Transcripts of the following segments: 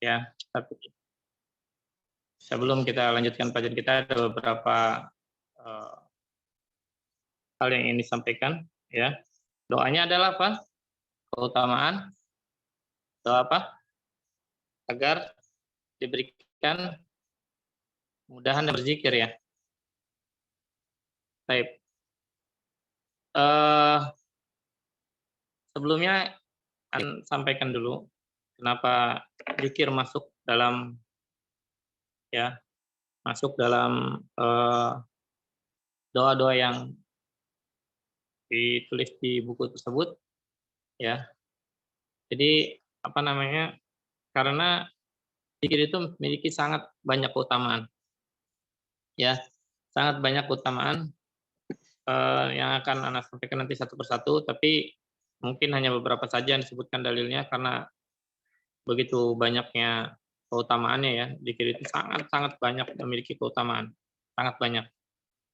ya. Tapi sebelum kita lanjutkan pelajaran kita ada beberapa eh, hal yang ingin disampaikan, ya. Doanya adalah apa? Keutamaan doa apa? Agar diberikan mudahan dan berzikir ya. Baik. Sebelumnya akan sampaikan dulu kenapa zikir masuk dalam ya, masuk dalam doa-doa yang ditulis di buku tersebut ya. Jadi apa namanya? Karena zikir itu memiliki sangat banyak keutamaan. Ya, sangat banyak keutamaan yang akan Anda sampaikan nanti satu persatu, tapi mungkin hanya beberapa saja yang disebutkan dalilnya karena begitu banyaknya keutamaannya ya. Zikir itu sangat-sangat banyak memiliki keutamaan, sangat banyak.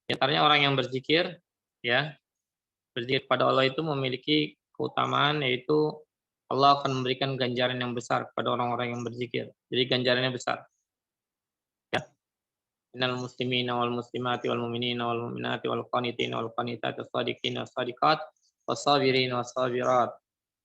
Di antaranya orang yang berzikir ya, berzikir kepada Allah itu memiliki keutamaan yaitu Allah akan memberikan ganjaran yang besar kepada orang-orang yang berzikir. Jadi ganjarannya besar. Ya. Innal muslimina wal muslimati wal mu'minina wal mu'minati wal qanitina wal qanitati was-sadiqina was-sadiqat was-sabirina was-sabirat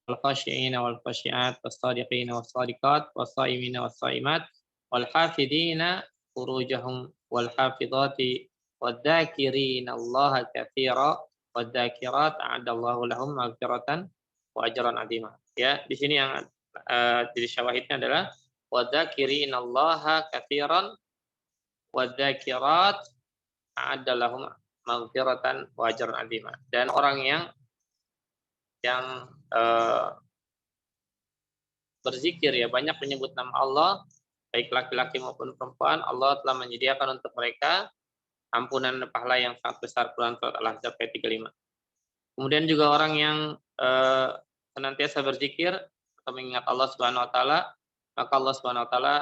wal khashi'ina wal khashi'at was-sadiqina was-sadiqat was-shaimina was-shaimat wal hafidina furujahum wal hafidati wadzakirina Allah katsira wadzakirat a'adallahu lahum maghfiratan wa ajran 'azima. Ya, di sini yang jadi syawahidnya adalah wadzakirina Allah katsiran wadzakirat a'adalahum maghfiratan wa ajran 'azima. Dan orang yang berzikir ya, banyak menyebut nama Allah, baik laki-laki maupun perempuan, Allah telah menyediakan untuk mereka ampunan pahala yang sangat besar. Quran surat Al-Ahzab ayat 35. Kemudian juga orang yang senantiasa berzikir atau mengingat Allah Subhanahu wa taala, maka Allah Subhanahu wa taala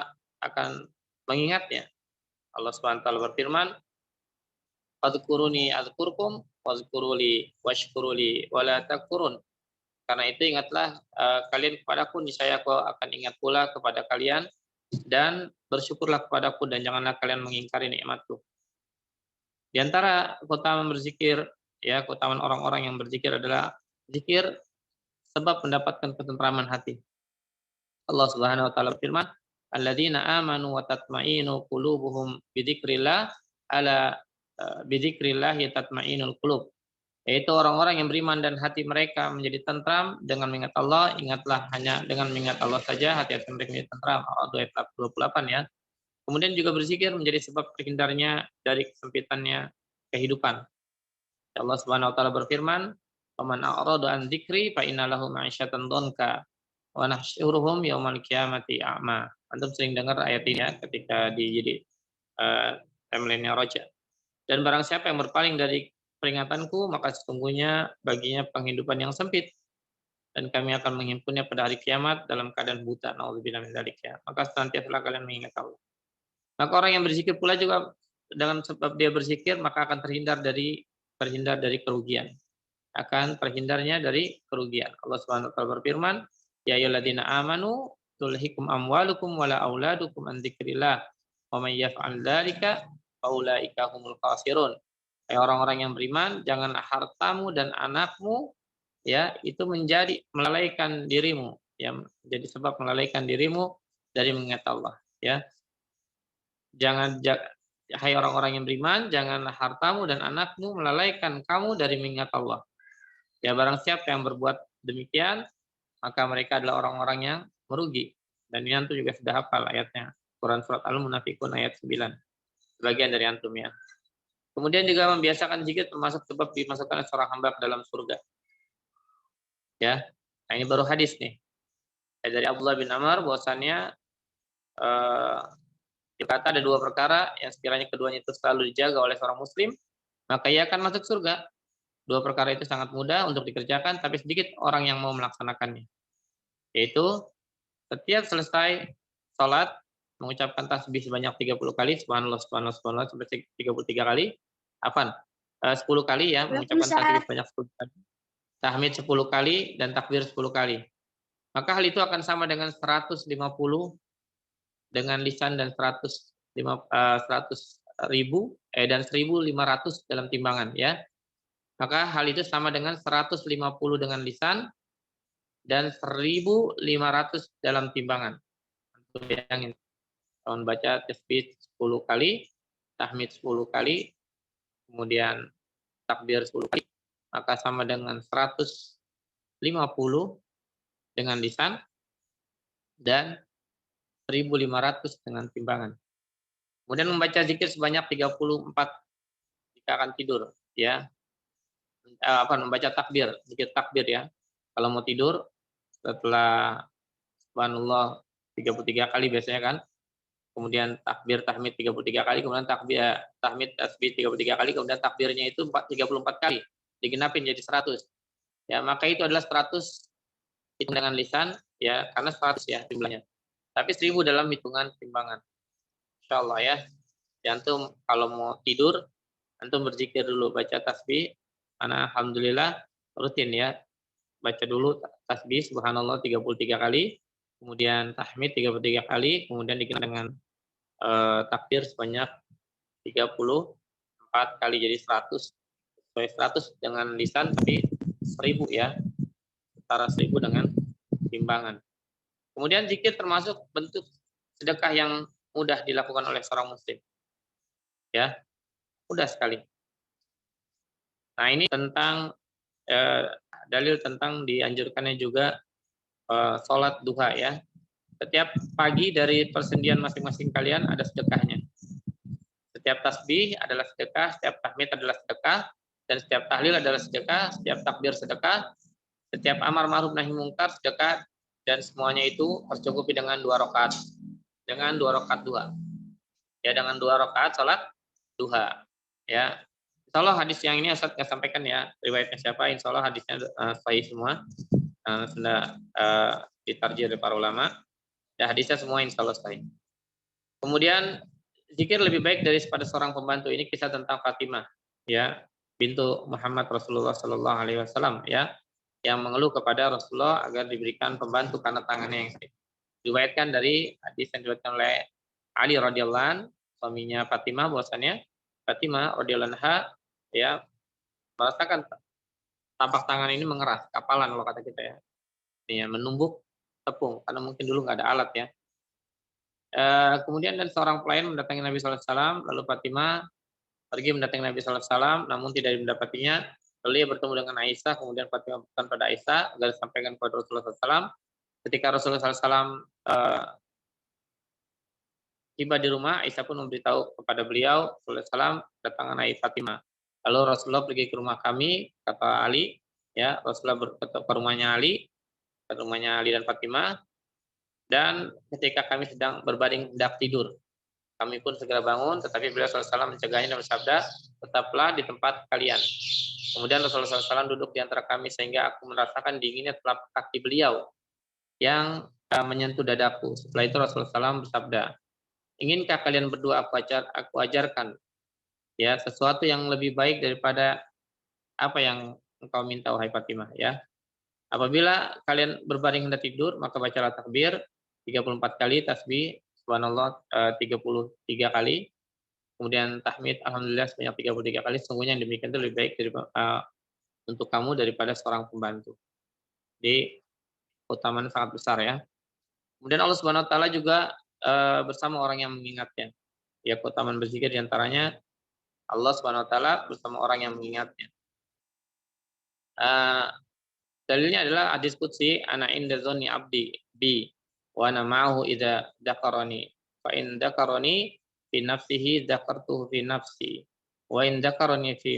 akan mengingatnya. Allah Subhanahu wa taala berfirman, "Fadhkuruni adzkurkum wazkuruli washkuruli wala takfurun." Karena itu ingatlah kalian kepadaku, niscaya aku akan ingat pula kepada kalian, dan bersyukurlah kepadaku dan janganlah kalian mengingkari nikmatku. Di antara keutamaan berzikir, ya, keutamaan orang-orang yang berzikir adalah zikir sebab mendapatkan ketentraman hati. Allah Subhanahu wa taala berfirman, "Alladzina amanu wa tatma'innu qulubuhum bidzikrillah ala bidzikrillah tatma'innul qulub." Yaitu orang-orang yang beriman dan hati mereka menjadi tentram dengan mengingat Allah. Ingatlah, hanya dengan mengingat Allah saja hati mereka menjadi tentram. Al-A'raf ayat 28 ya. Kemudian juga berzikir menjadi sebab terhindarnya dari kesempitannya kehidupan. Allah Subhanahu wa taala berfirman, "Faman a'rada an dzikri fa inna lahu ma'isyatan dhanka wa nahsyuruhum yaumal qiyamati a'ma." Antum sering dengar ayat ini ya ketika di timeline-nya Roja. Dan barang siapa yang berpaling dari peringatanku, maka sesungguhnya baginya penghidupan yang sempit, dan kami akan menghimpunnya pada hari kiamat dalam keadaan buta. Nauzubillah min dzalik ya. Maka senantiasa kalian mengingat Allah. Maka orang yang berzikir pula juga dengan sebab dia berzikir maka akan terhindar dari kerugian. Akan terhindarnya dari kerugian. Allah Subhanahu wa taala berfirman, "Ya ayyuhalladzina amanu tulhikum amwalukum wala auladukum an dzikrillah wa may yaf'al dzalika faulaika humul khasirun." Orang-orang yang beriman, janganlah hartamu dan anakmu ya itu menjadi melalaikan dirimu, ya, jadi sebab melalaikan dirimu dari mengingat Allah, ya. Hai orang-orang yang beriman, janganlah hartamu dan anakmu melalaikan kamu dari mengingat Allah. Ya, barang siapa yang berbuat demikian, maka mereka adalah orang-orang yang merugi. Dan ini antum juga sudah hafal ayatnya. Quran surat Al-Munafiqun ayat 9. Sebagian dari antum ya. Kemudian juga membiasakan zikir termasuk sebab dimasukkan seorang hamba ke dalam surga. Ya, nah ini baru hadis nih. Ya, dari Abdullah bin Amr bahwasannya dikata ada dua perkara yang sekiranya keduanya itu selalu dijaga oleh seorang muslim, maka ia akan masuk surga. Dua perkara itu sangat mudah untuk dikerjakan, tapi sedikit orang yang mau melaksanakannya. Yaitu setiap selesai sholat mengucapkan tasbih sebanyak 30 kali, subhanallah subhanallah subhanallah sampai 33 kali. Apaan? 10 kali ya, mengucapkan tasbih sebanyak 10 kali. Tahmid 10 kali dan takbir 10 kali. Maka hal itu akan sama dengan 150 dengan lisan dan 100.000 dan 1.500 dalam timbangan ya. Maka hal itu sama dengan 150 dengan lisan dan 1.500 dalam timbangan. Bayangin, kalau baca tasbih 10 kali, tahmid 10 kali, kemudian takbir 10 kali, maka sama dengan 150 dengan lisan dan 1.500 dengan timbangan. Kemudian membaca zikir sebanyak 34 jika akan tidur, ya. Membaca takbir, zikir takbir ya. Kalau mau tidur setelah subhanallah 33 kali biasanya kan. Kemudian takbir tahmid 33 kali, kemudian tahmid tasbih 33 kali, kemudian takbirnya itu 34 kali. Digenapin jadi 100. Ya, maka itu adalah 100 hitung dengan lisan ya, karena 100 ya jumlahnya. Tapi 1.000 dalam hitungan timbangan. Insyaallah ya. Antum kalau mau tidur, antum berzikir dulu, baca tasbih, karena alhamdulillah rutin ya. Baca dulu tasbih subhanallah 33 kali, kemudian tahmid 33 kali, kemudian dikenal dengan takbir sebanyak 34 kali jadi 100. 100 dengan lisan tapi 1.000 ya. Setara 1.000 dengan timbangan. Kemudian zikir termasuk bentuk sedekah yang mudah dilakukan oleh seorang muslim. Ya, mudah sekali. Nah, ini tentang dalil tentang dianjurkannya juga sholat duha ya. Setiap pagi dari persendian masing-masing kalian ada sedekahnya. Setiap tasbih adalah sedekah, setiap tahmid adalah sedekah, dan setiap tahlil adalah sedekah, setiap takbir sedekah, setiap amar ma'ruf nahi mungkar sedekah, dan semuanya itu tercukupi dengan 2 rakaat. Dengan 2 rakaat duha. Ya, dengan 2 rakaat salat duha. Ya. Insyaallah hadis yang ini Ustaz akan sampaikan ya, riwayatnya siapa, insyaallah hadisnya sahih semua. Sudah ditarjih oleh para ulama. Dan hadisnya semua insyaallah sahih. Kemudian zikir lebih baik daripada seorang pembantu, ini kisah tentang Fatimah ya, bintu Muhammad Rasulullah sallallahu alaihi wasallam ya, yang mengeluh kepada Rasulullah agar diberikan pembantu karena tangannya yang sakit. Diriwayatkan dari hadis yang diriwayatkan oleh Ali radhiyallahu an, suaminya Fatimah, bahwasannya Fatimah radhiyallahu anha ya merasakan tapak tangan ini mengeras, kapalan kalau kata kita ya. Ya, menumbuk tepung karena mungkin dulu nggak ada alat ya. Kemudian dan seorang pelayan mendatangi Nabi sallallahu alaihi wasallam, lalu Fatimah pergi mendatangi Nabi sallallahu alaihi wasallam namun tidak mendapatinya. Lalu ia bertemu dengan Aisyah, kemudian Fatimah berpesan pada Aisyah agar disampaikan kepada Rasulullah sallallahu alaihi wasallam. Ketika Rasulullah sallallahu alaihi wasallam tiba di rumah, Aisyah pun memberitahu kepada beliau sallallahu alaihi wasallam kedatangan Fatimah. Lalu Rasulullah pergi ke rumah kami, kata Ali, ya, Rasulullah ke rumahnya Ali, ke rumahnya Ali dan Fatimah. Dan ketika kami sedang berbaring hendak tidur, kami pun segera bangun, tetapi beliau SAW mencegahnya dan bersabda, tetaplah di tempat kalian. Kemudian Rasulullah SAW duduk di antara kami sehingga aku merasakan dinginnya telapak kaki beliau yang menyentuh dadaku. Setelah itu Rasulullah SAW bersabda, inginkah kalian berdua aku ajarkan ya sesuatu yang lebih baik daripada apa yang engkau minta wahai Fatimah ya. Apabila kalian berbaring hendak tidur, maka bacalah takbir 34 kali, tasbih subhanallah 33 kali, kemudian tahmid alhamdulillah sebanyak 33 kali. Sungguhnya yang demikian itu lebih baik untuk kamu daripada seorang pembantu. Jadi keutamaan sangat besar ya. Kemudian Allah Subhanahu wa taala juga bersama orang yang mengingatnya. Ya, keutamaan berzikir diantaranya Allah Subhanahu wa taala bersama orang yang mengingatnya. Dalilnya adalah hadis qudsi, ana inda dzanni abdi bi wa ana ma'ahu idza dzakarani fa in dzakarani fi nafsihi dzakartuhu fi nafsi wa in dzakarani fi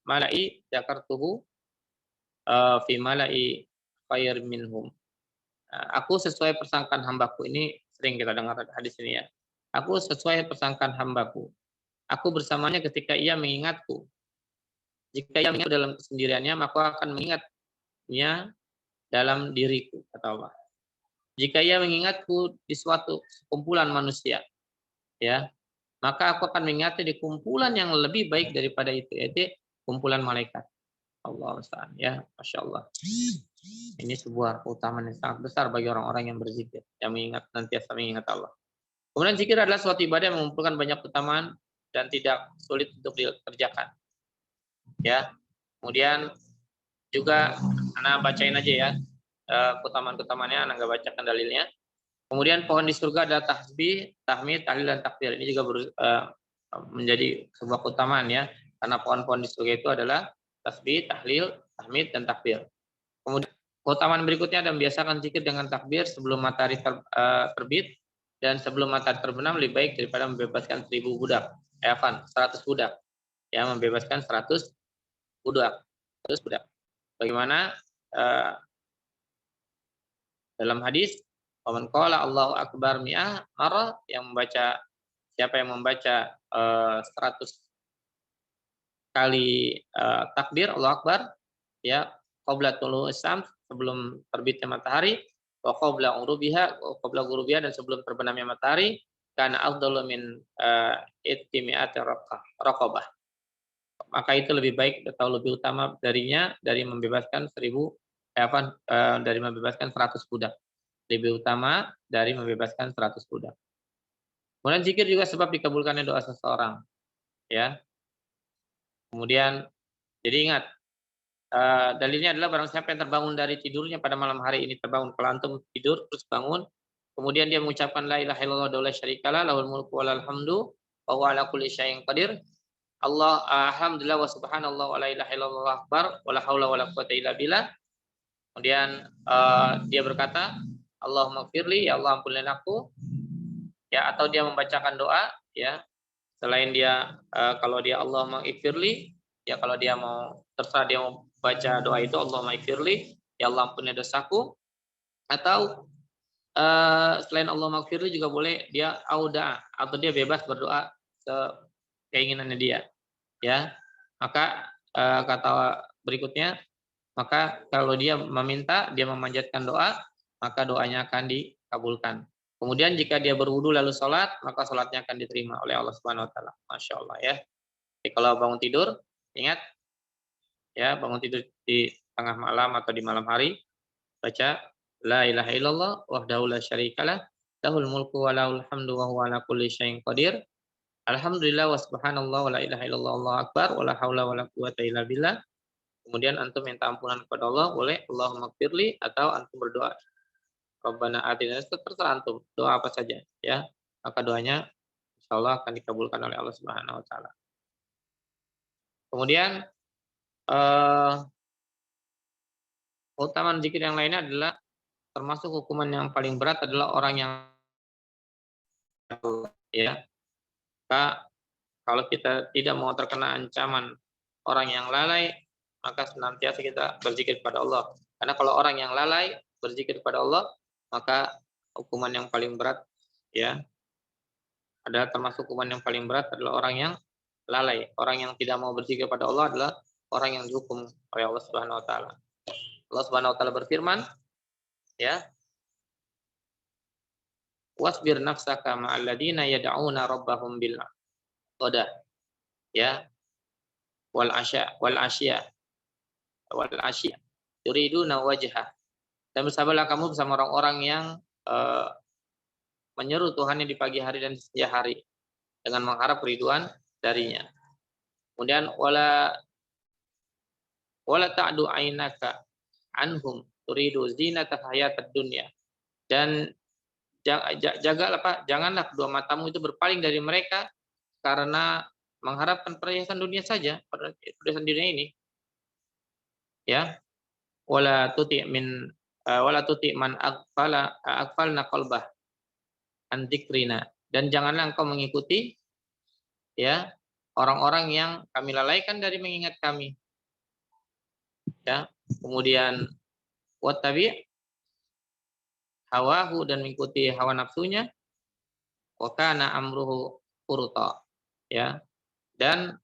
mala'i dzakartuhu fi mala'i khair minhum. Aku sesuai persangkaan hambaku, ini sering kita dengar hadis ini ya. Aku sesuai persangkaan hambaku. Aku bersamanya ketika ia mengingatku. Jika ia mengingat dalam kesendiriannya, maka akan mengingatnya dalam diriku, kata Allah. Jika ia mengingatku di suatu kumpulan manusia, ya, maka aku akan mengingatnya di kumpulan yang lebih baik daripada itu, yaitu kumpulan malaikat. Allah Ustaz, ya, Masya Allah. Ini sebuah keutamaan yang sangat besar bagi orang-orang yang berzikir, yang nantiasa mengingat Allah. Kemudian zikir adalah suatu ibadah yang mengumpulkan banyak keutamaan dan tidak sulit untuk dikerjakan. Ya. Kemudian juga anak bacain aja ya keutamaan-keutamaannya, anak nggak bacakan dalilnya. Kemudian pohon di surga adalah tasbih, tahmid, tahlil dan takbir. Ini juga menjadi sebuah keutamaan ya, karena pohon-pohon di surga itu adalah tasbih, tahlil, tahmid dan takbir. Kemudian keutamaan berikutnya adalah membiasakan zikir dengan takbir sebelum matahari terbit dan sebelum matahari terbenam lebih baik daripada membebaskan 1000 budak. 100 budak. Ya, membebaskan 100 budak. 100 budak. Bagaimana dalam hadis, "Waman qala Allahu akbar mi'ah marrah", siapa yang membaca 100 kali takbir Allahu akbar ya, qabla tulu'is syams, sebelum terbitnya matahari, wa qabla ghurubiha, dan sebelum terbenamnya matahari, kana afdalu min ittimi'ati raqabah. Maka itu lebih baik atau lebih utama dari membebaskan 100 budak. Lebih utama dari membebaskan 100 budak. Kemudian zikir juga sebab dikabulkannya doa seseorang. Ya. Kemudian jadi ingat, dalilnya adalah barang siapa yang terbangun dari tidurnya pada malam hari ini, terbangun, kalau antum tidur terus bangun, kemudian dia mengucapkan la ilaha illallah wa la syarikalah, lahul mulku wa lahul hamdu wa huwa ala kulli syai'in qadir. Alhamdulillah wa subhanallah wa la ilaha illallah akbar wa la haula wa la quwata illa billah. Kemudian dia berkata, Allahumma firli, ya Allah ampunilah aku. Ya, atau dia membacakan doa ya. Selain dia kalau dia Allahumma ighfirli, ya kalau dia mau terserah dia mau baca doa itu Allahumma ighfirli, ya Allah ampunilah dosaku. Atau selain Allahumma ighfirli juga boleh dia auda, atau dia bebas berdoa keinginannya dia. Ya, maka kata berikutnya, maka kalau dia meminta, dia memanjatkan doa, maka doanya akan dikabulkan. Kemudian jika dia berwudu lalu sholat, maka sholatnya akan diterima oleh Allah Subhanahu Wa Taala. Masya Allah ya. Jadi kalau bangun tidur, ingat ya, bangun tidur di tengah malam atau di malam hari, baca la ilaha illallah wahdahu la syarikalah, lahul mulku wa lahul hamdu wa huwa ala kulli syai'in qadir. Alhamdulillah wa subhanallah wa la ilaha illallah Allahu akbar wa la haula wa la quwata illa billah. Kemudian antum minta ampunan kepada Allah, boleh Allahumma gfirli, atau antum berdoa Rabbana atina, terserah antum, doa apa saja ya. Maka doanya insyaallah akan dikabulkan oleh Allah Subhanahu wa taala. Kemudian keutamaan zikir yang lainnya adalah termasuk hukuman yang paling berat adalah orang yang ya. Kalau kita tidak mau terkena ancaman orang yang lalai, maka senantiasa kita berzikir kepada Allah. Karena kalau orang yang lalai berzikir kepada Allah, maka hukuman yang paling berat ya, ada termasuk hukuman yang paling berat adalah orang yang lalai. Orang yang tidak mau berzikir kepada Allah adalah orang yang dihukum oleh Allah Subhanahu wa taala. Allah Subhanahu wa taala berfirman ya, wasbir nafsaka ma'al ladzina yad'una rabbahum bil ghada ya wal asya yuriduna wajha. Dan bersabarlah kamu bersama orang-orang yang menyeru Tuhannya di pagi hari dan siang hari dengan mengharap ridwan darinya. Kemudian wala ta'du ainaka anhum turidu zinata hayatad dunya. Dan janganlah kedua matamu itu berpaling dari mereka karena mengharapkan perhiasan dunia saja, perhiasan dunia ini. Ya. Wala tuti man aghfalna qalbah an dzikrina, dan janganlah engkau mengikuti ya orang-orang yang kami lalaikan dari mengingat kami. Ya. Kemudian wattabi hawahu, dan mengikuti hawa nafsunya, wa kana amruhu furta ya, dan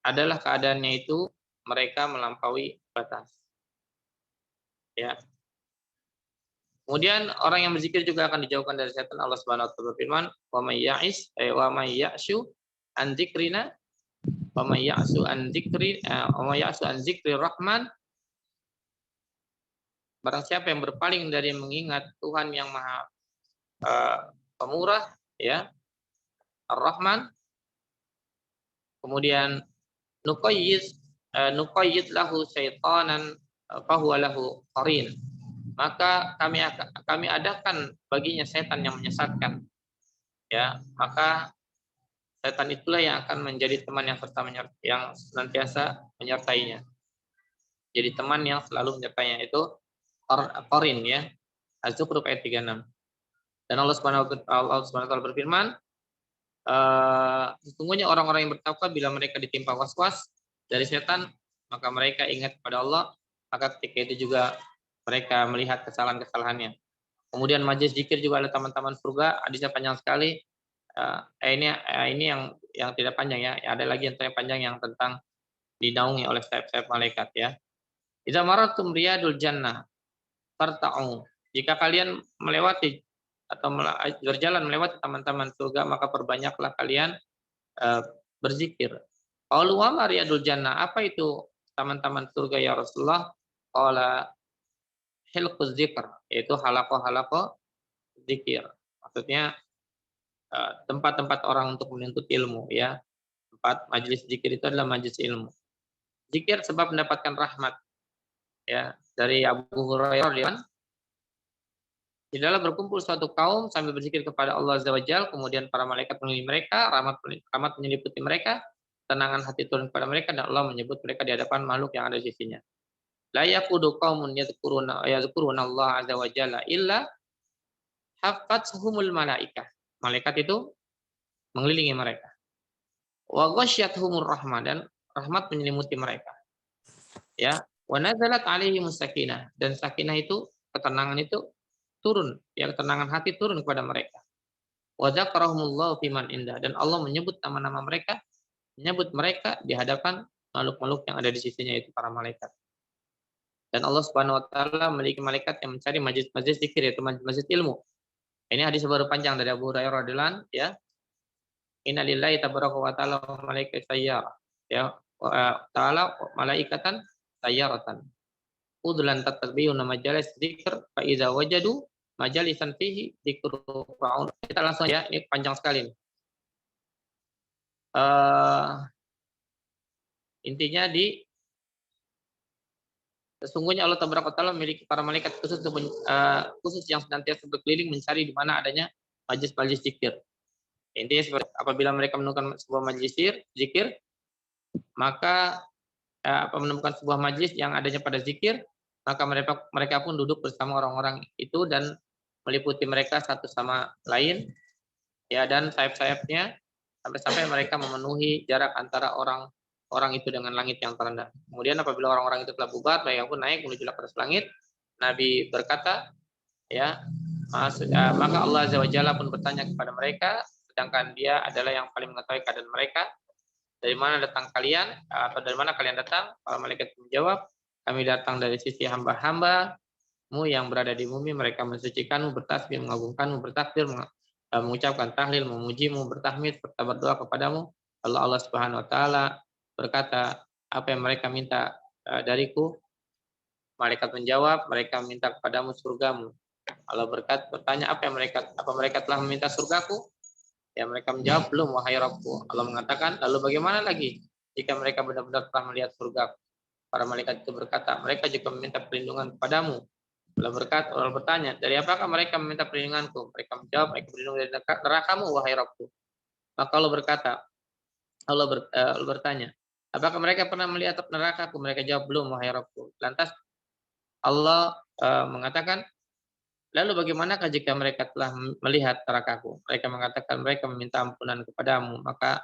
adalah keadaannya itu mereka melampaui batas ya. Kemudian orang yang berzikir juga akan dijauhkan dari setan. Allah Subhanahu wa taala berfirman, wa may ya'shu an dzikrina wa may ya'shu an dzikri rahman, barang siapa yang berpaling dari mengingat Tuhan yang Maha eh, pemurah, ya, Ar-Rahman. Kemudian nuqayyid lahu syaitanan fahuwa lahu qarin. Maka kami adakan baginya setan yang menyesatkan, ya, maka setan itulah yang akan menjadi teman yang yang senantiasa menyertainya. Jadi teman yang selalu menyertainya itu qarin, ya. Az-Zukhruf ayat 36. Dan Allah Subhanahu wa taala berfirman, sesungguhnya orang-orang yang bertakwa bila mereka ditimpa was-was dari setan, maka mereka ingat kepada Allah, maka ketika itu juga mereka melihat kesalahan-kesalahannya. Kemudian majelis zikir juga ada teman-teman surga, hadisnya panjang sekali. Ini yang tidak panjang, ya. Ada lagi yang panjang yang tentang dinaungi oleh sayap-sayap malaikat, ya. Idza maratum riyadul jannah farta'u. Jika kalian melewati atau berjalan melewati taman-taman surga, maka perbanyaklah kalian berzikir. Qalu wa ma riyadul jannah? Apa itu taman-taman surga ya Rasulullah? Qala hilquz zikr, yaitu halaqah-halaqah zikir. Maksudnya tempat-tempat orang untuk menuntut ilmu, ya. Tempat majelis zikir itu adalah majelis ilmu. Zikir sebab mendapatkan rahmat, ya. Dari Abu Hurairah, tidaklah berkumpul suatu kaum sambil berzikir kepada Allah Azza wa Jalla, kemudian para malaikat mengelilingi mereka, rahmat menyeliputi mereka, tenangan hati turun kepada mereka, dan Allah menyebut mereka di hadapan makhluk yang ada di sisinya. La yaqudu qaumun yadhkuruna Allah Azza wa Jalla illa hafathumul malaikah. Malaikat itu mengelilingi mereka. Wa ghasyiyatuhumur rahmah, dan rahmat menyelimuti mereka. Ya, wa nazalat alaihimus sakinah, dan sakinah itu, ketenangan itu turun, ya, ketenangan hati turun kepada mereka. Wa dzakarahumullahu fiman indah, dan Allah menyebut nama-nama mereka, menyebut mereka di hadapan makhluk-makhluk yang ada di sisinya, itu para malaikat. Dan Allah Subhanahu wa taala memiliki malaikat yang mencari majlis zikir, yaitu majlis ilmu. Ini hadis baru panjang dari Abu Hurairah radhiyallahu anhu, ya. Innalillahi tabaraka wa ta'ala malaikat sayyarah, ya, ta'ala malaikatan sayyaratan udlan tatabiyuna majalis dzikr fa idza wajadu majalisan fihi dzikru fa'un. Kita langsung, ya, ini panjang sekali. Intinya sesungguhnya Allah Tabaraka wa taala memiliki para malaikat khusus yang senantiasa berkeliling mencari di mana adanya majlis-majlis zikir. Intinya seperti apabila mereka menemukan sebuah majlis zikir, maka menemukan sebuah majlis yang adanya pada zikir, maka mereka pun duduk bersama orang-orang itu dan meliputi mereka satu sama lain, ya, dan sayap-sayapnya sampai-sampai mereka memenuhi jarak antara orang itu dengan langit yang terendah. Kemudian apabila orang-orang itu telah bubar, mereka pun naik menuju ke atas langit. Nabi berkata, ya, maka Allah Azza wa Jalla pun bertanya kepada mereka, sedangkan Dia adalah yang paling mengetahui keadaan mereka. Dari mana datang kalian, atau dari mana kalian datang? Para malaikat menjawab, kami datang dari sisi hamba-Mu yang berada di bumi. Mereka mensucikanmu, bertasbih, mengagungkanmu, bertakbir, mengucapkan tahlil, memujimu, bertahmid, serta berdoa kepadamu. Lalu Allah Subhanahu wa taala berkata, apa yang mereka minta dariku? Malaikat menjawab, mereka minta kepadamu surgamu. Allah bertanya, apa mereka telah meminta surgaku? Ya, mereka menjawab, belum, wahai Rabbku. Allah mengatakan, lalu bagaimana lagi jika mereka benar-benar telah melihat surga? Para malaikat itu berkata, mereka juga meminta perlindungan kepadamu. Allah bertanya, dari apakah mereka meminta perlindunganku? Mereka menjawab, mereka berlindung dari nerakamu, wahai Rabbku. Maka Allah berkata, Allah bertanya, apakah mereka pernah melihat nerakaku? Mereka jawab, belum, wahai Rabbku. Lantas Allah mengatakan, lalu bagaimanakah jika mereka telah melihat nerakaku? Mereka mengatakan mereka meminta ampunan kepadamu. Maka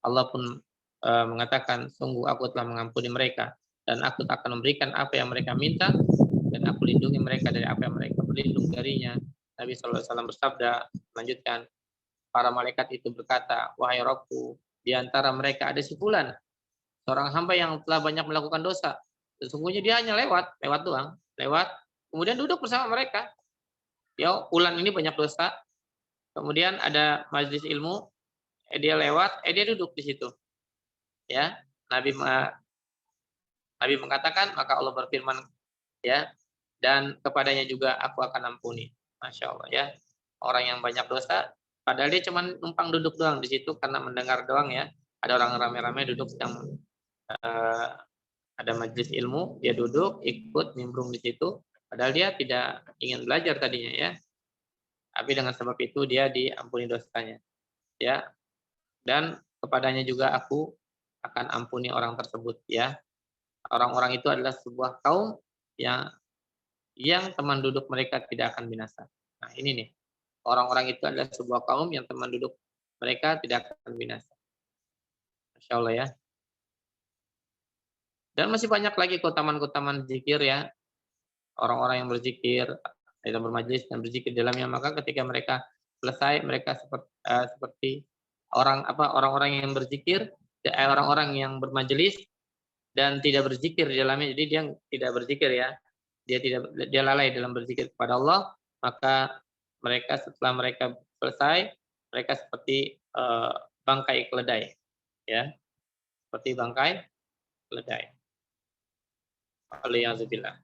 Allah pun mengatakan, sungguh aku telah mengampuni mereka, dan aku akan memberikan apa yang mereka minta, dan aku lindungi mereka dari apa yang mereka berlindung darinya. Nabi SAW bersabda, melanjutkan, para malaikat itu berkata, wahai Rabbku, di antara mereka ada si fulan, seorang hamba yang telah banyak melakukan dosa. Sesungguhnya dia hanya lewat doang, kemudian duduk bersama mereka. Ya, fulan ini banyak dosa, kemudian ada majelis ilmu, dia lewat, dia duduk di situ. Ya, Nabi mengatakan, maka Allah berfirman, ya, dan kepadanya juga aku akan ampuni. Masya Allah, ya. orang yang banyak dosa, padahal dia cuma numpang duduk doang di situ karena mendengar doang ya. Ada orang rame-rame duduk sedang eh, ada majelis ilmu, dia duduk, ikut, nimbrung di situ, padahal dia tidak ingin belajar tadinya ya. Tapi dengan sebab itu dia diampuni dosanya. Ya, dan kepadanya juga aku akan ampuni orang tersebut ya. Orang-orang itu adalah sebuah kaum yang teman duduk mereka tidak akan binasa. Nah, ini nih. Orang-orang itu adalah sebuah kaum yang teman duduk mereka tidak akan binasa. Masya Allah ya. Dan masih banyak lagi keutamaan-keutamaan zikir ya. Orang-orang yang berzikir, yang bermajlis dan berzikir di dalamnya, maka ketika mereka selesai, mereka seperti orang-orang yang berzikir, orang-orang yang bermajelis dan tidak berzikir di dalamnya. Jadi dia tidak berzikir ya. Dia lalai dalam berzikir kepada Allah, maka mereka setelah mereka selesai, mereka seperti bangkai keledai ya. Seperti bangkai keledai. Alhamdulillah.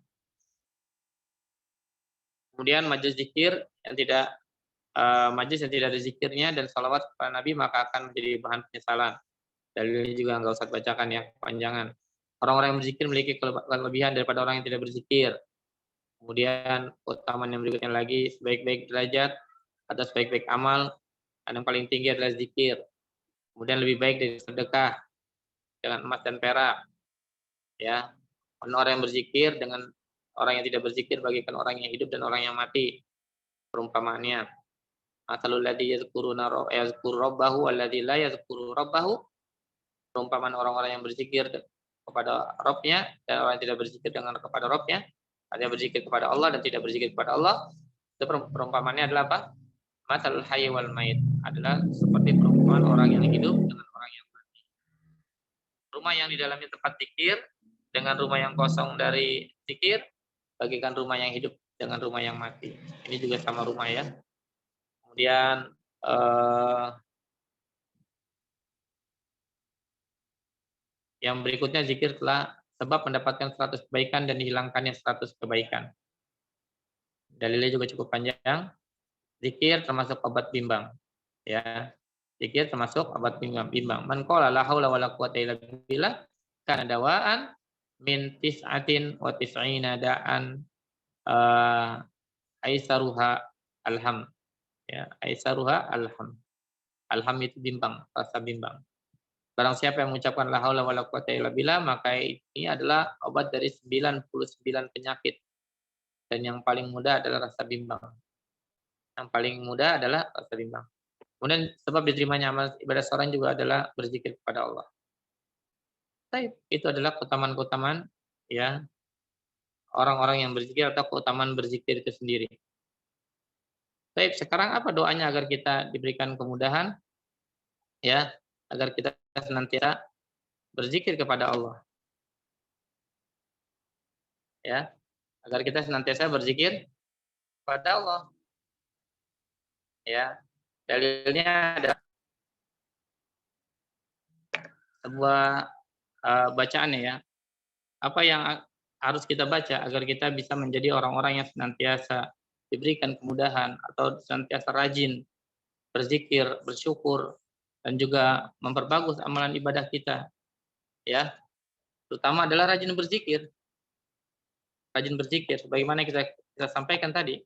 Kemudian majelis zikir yang tidak majelis yang tidak ada zikirnya dan salawat kepada Nabi maka akan menjadi bahan penyesalan. Dalilnya juga nggak usah bacakan ya, kepanjangan. Orang-orang yang berzikir memiliki kelebihan daripada orang yang tidak berzikir. Kemudian keutamaan yang berikutnya lagi, sebaik-baik derajat atau sebaik-baik amal, yang paling tinggi adalah zikir. Kemudian lebih baik dari sedekah dengan emas dan perak. Ya, orang yang berzikir dengan orang yang tidak berzikir bagikan orang yang hidup dan orang yang mati. Perumpamaannya, masalul ladzi yazkuru rabbahu walladzi la yazkuru rabbahu. Perumpamaan orang-orang yang berzikir kepada Rabb-nya dan orang yang tidak berzikir dengan kepada Rabb-nya. Ada yang berzikir kepada Allah dan tidak berzikir kepada Allah. Itu perumpamannya adalah apa? Masalul hayy wal mait, adalah seperti perumpamaan orang yang hidup dengan orang yang mati. Rumah yang di dalamnya tempat zikir dengan rumah yang kosong dari zikir, bagikan rumah yang hidup dengan rumah yang mati. Ini juga sama rumah ya. Kemudian yang berikutnya zikir telah sebab mendapatkan 100 kebaikan dan dihilangkannya 100 kebaikan. Dalilnya juga cukup panjang. Zikir termasuk obat bimbang. Ya. Zikir termasuk obat bimbang. Man qala la haula wala quwata illa billah kana dawaan min tis'atin wa tis'ina da'an aisaruha alham. Ya, aisaruha alham. Alham itu bimbang, rasa bimbang. Barang siapa yang mengucapkan la haula wala quwata illa billah, maka ini adalah obat dari 99 penyakit. Dan yang paling mudah adalah rasa bimbang. Yang paling mudah adalah rasa bimbang. Kemudian sebab diterimanya amal ibadah seorang juga adalah berzikir kepada Allah. Baik, itu adalah keutamaan-keutamaan ya orang-orang yang berzikir atau keutamaan berzikir itu sendiri. Baik, sekarang apa doanya agar kita diberikan kemudahan ya, agar kita senantiasa berzikir kepada Allah. Ya, agar kita senantiasa berzikir kepada Allah. Ya, dalilnya ada sebuah bacaan ya. Apa yang harus kita baca agar kita bisa menjadi orang-orang yang senantiasa diberikan kemudahan atau senantiasa rajin berzikir, bersyukur, dan juga memperbagus amalan ibadah kita. Ya, terutama adalah rajin berzikir. Rajin berzikir, sebagaimana kita sampaikan tadi.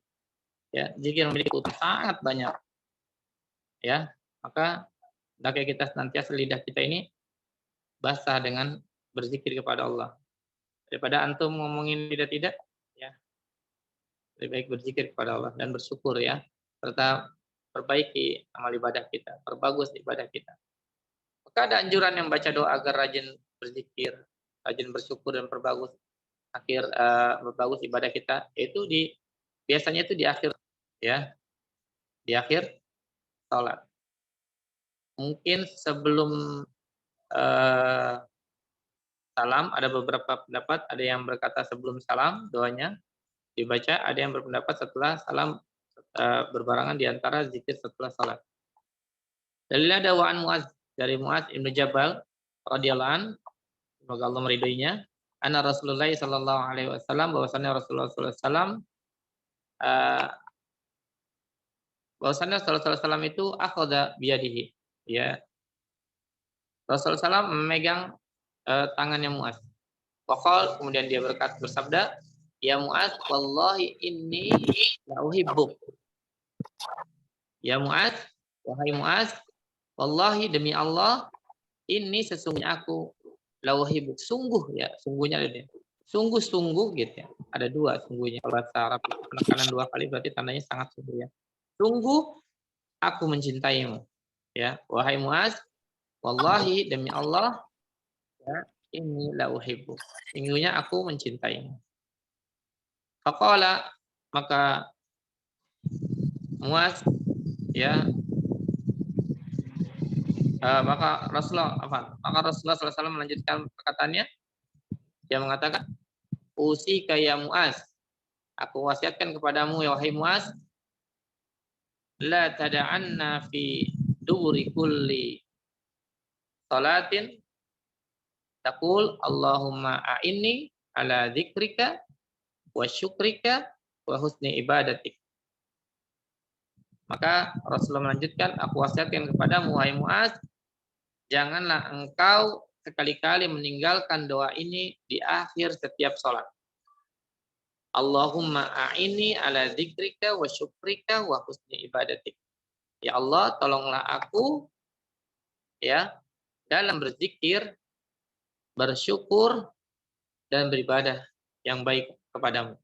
Ya, zikir memiliki keutamaan sangat banyak. Ya, maka hendaknya kita senantiasa lidah kita ini basah dengan berzikir kepada Allah. Daripada antum ngomongin tidak-tidak, ya lebih baik berzikir kepada Allah dan bersyukur ya, serta perbaiki amal ibadah kita, perbagus ibadah kita. Maka ada anjuran yang baca doa agar rajin berzikir, rajin bersyukur dan berbagus ibadah kita, yaitu biasanya itu di akhir ya, di akhir salat. Mungkin sebelum salam ada beberapa pendapat, ada yang berkata sebelum salam doanya dibaca, ada yang berpendapat setelah salam berbarengan di antara zikir setelah salat. Dalilnya ada wa'an Mu'az dari Mu'az Ibnu Jabal radhiyallahu an, semoga Allah meridhoinya, anna Rasulullah sallallahu alaihi wasallam, bahwasanya Rasulullah sallallahu alaihi wasallam bahwasanya Rasulullah SAW itu akhadha biyadihi, ya. Rasulullah SAW memegang tangannya Muaz. Waqal, kemudian dia bersabda, "Ya Muaz, wallahi inni la uhibbuk." Ya Muaz, wahai Muaz, wallahi demi Allah, ini sesungguhnya aku la uhibbuk. Sungguh ya, sungguhnya ada dia. Sungguh-sungguh gitu ya. Ada dua sungguhnya. Kalau bahasa Arab itu penekanan dua kali berarti tandanya sangat sungguh ya. Sungguh aku mencintaimu. Ya, wahai Muaz, wallahi demi Allah, ya, ini la uhibbuk. Sungguhnya aku mencintaimu. Faqala, maka Muaz ya maka Rasulullah SAW melanjutkan perkataannya, dia mengatakan, usika ya Muaz, aku wasiatkan kepadamu ya wahai Muaz, la tada'anna fi duri kulli salatin taqul Allahumma a'inni ala dzikrika wa syukrika wa husni ibadatik. Maka Rasulullah melanjutkan, aku wasiatkan kepadamu wahai Muaz, janganlah engkau sekali-kali meninggalkan doa ini di akhir setiap sholat. Allahumma a'ini ala dzikrika wa syukrika wa husni ibadatik. Ya Allah, tolonglah aku ya dalam berzikir, bersyukur dan beribadah yang baik kepadamu.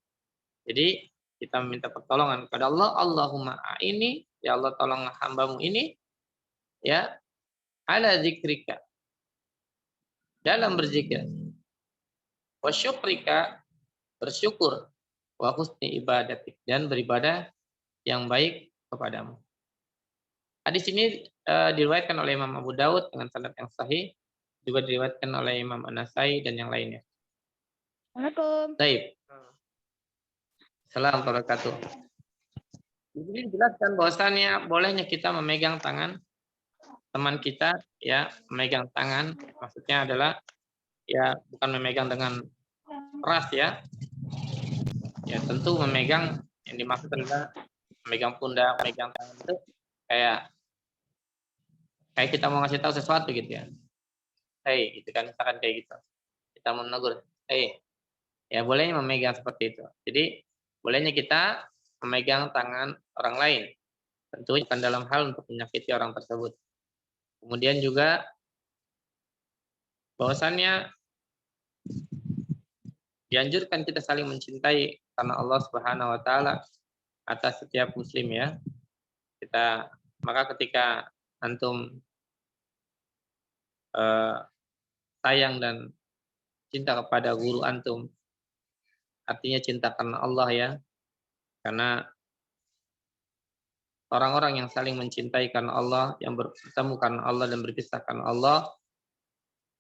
Jadi kita meminta pertolongan kepada Allah. Allahumma a'ini, ya Allah tolonglah hambamu ini ya ala dzikrika, dalam berzikir, wa syukrika, bersyukur, wa husni ibadatik, dan beribadah yang baik kepadamu. Hadis ini diriwayatkan oleh Imam Abu Daud dengan sanad yang sahih, juga diriwayatkan oleh Imam An-Nasai dan yang lainnya. Assalamualaikum. Baik. Assalamualaikum warahmatullahi wabarakatuh. Di sini dijelaskan bahwasannya bolehnya kita memegang tangan teman kita, ya, memegang tangan, maksudnya adalah ya bukan memegang dengan keras ya. Ya tentu memegang, yang dimaksud adalah memegang pundak, memegang tangan itu kayak kita mau ngasih tahu sesuatu gitu ya. Hey, gitu kan, misalkan kayak gitu. Kita mau menegur, hey, ya bolehnya memegang seperti itu. Jadi bolehnya kita memegang tangan orang lain. Tentu bukan dalam hal untuk menyakiti orang tersebut. Kemudian juga bahwasannya dianjurkan kita saling mencintai karena Allah Subhanahu wa taala atas setiap muslim ya. Maka ketika antum sayang dan cinta kepada guru antum, artinya cinta karena Allah ya. Karena orang-orang yang saling mencintai karena Allah, yang bertemu karena Allah dan berpisah karena Allah,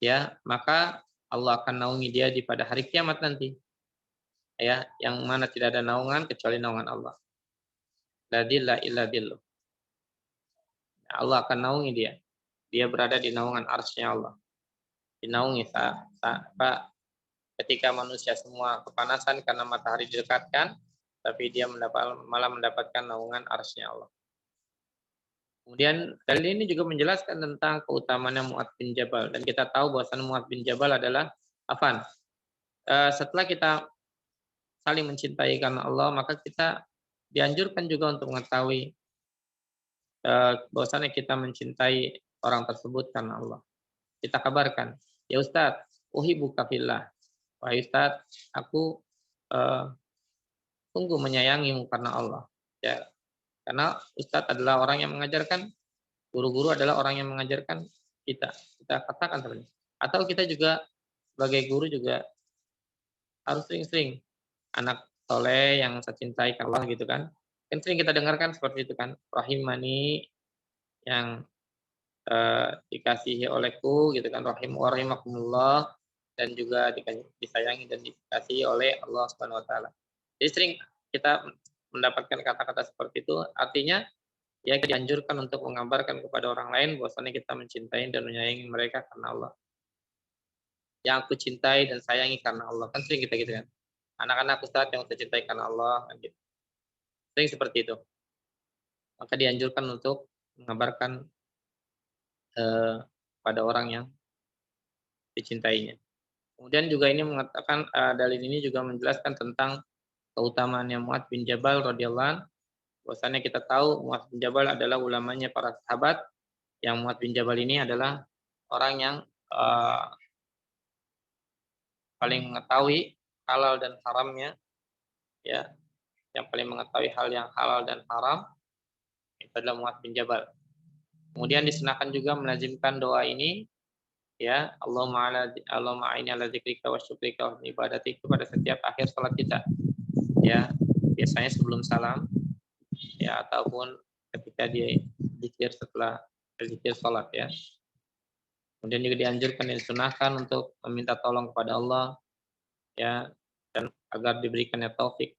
ya, maka Allah akan naungi dia di pada hari kiamat nanti. Ya, yang mana tidak ada naungan kecuali naungan Allah. La dilla illa dilluh. Allah akan naungi dia. Dia berada di naungan arsy-Nya Allah. Dinaungi ketika manusia semua kepanasan karena matahari didekatkan, tapi dia malah mendapatkan naungan arsy-Nya Allah. Kemudian dalil ini juga menjelaskan tentang keutamaannya Mu'adz bin Jabal, dan kita tahu bahwasannya Mu'adz bin Jabal adalah afan. Setelah kita saling mencintai karena Allah, maka kita dianjurkan juga untuk mengetahui bahwasannya kita mencintai orang tersebut karena Allah. Kita kabarkan, ya Ustadz, uhibbuka fillah. Wahai Ustadz, aku sungguh menyayangimu karena Allah. Ya, karena Ustadz adalah orang yang mengajarkan, guru-guru adalah orang yang mengajarkan kita. Kita katakan seperti ini. Atau kita juga sebagai guru juga harus sering-sering anak soleh yang saya cintai karena Allah gitu kan. Kan sering kita dengarkan seperti itu kan. Rahimani yang dikasihi olehku gitu kan. Rahimakumullah, dan juga disayangi dan dikasihi oleh Allah Subhanahu wa taala. Jadi sering kita mendapatkan kata-kata seperti itu, artinya ya dianjurkan untuk mengabarkan kepada orang lain bahwasanya kita mencintai dan menyayangi mereka karena Allah. Yang aku cintai dan sayangi karena Allah. Kan sering kita gitu kan. Anak-anak Ustaz yang saya cintai karena Allah kan gitu. Sering seperti itu. maka dianjurkan untuk mengabarkan pada orang yang dicintainya. Kemudian juga ini mengatakan dalil ini juga menjelaskan tentang keutamaannya Mu'adz bin Jabal radhiyallahu anhu. Bahwasanya kita tahu Mu'adz bin Jabal adalah ulamanya para sahabat, yang Mu'adz bin Jabal ini adalah orang yang paling mengetahui halal dan haramnya, ya, yang paling mengetahui hal yang halal dan haram itu adalah Mu'adz bin Jabal. Kemudian disunahkan juga melazimkan doa ini, ya, Allahumma a'inni ala dzikrika wa syukrika wa ibadatik, pada setiap akhir salat kita, ya, biasanya sebelum salam, ya, ataupun ketika dia zikir setelah berzikir salat, ya. Kemudian juga dianjurkan dan disunahkan untuk meminta tolong kepada Allah, ya, dan agar diberikannya taufik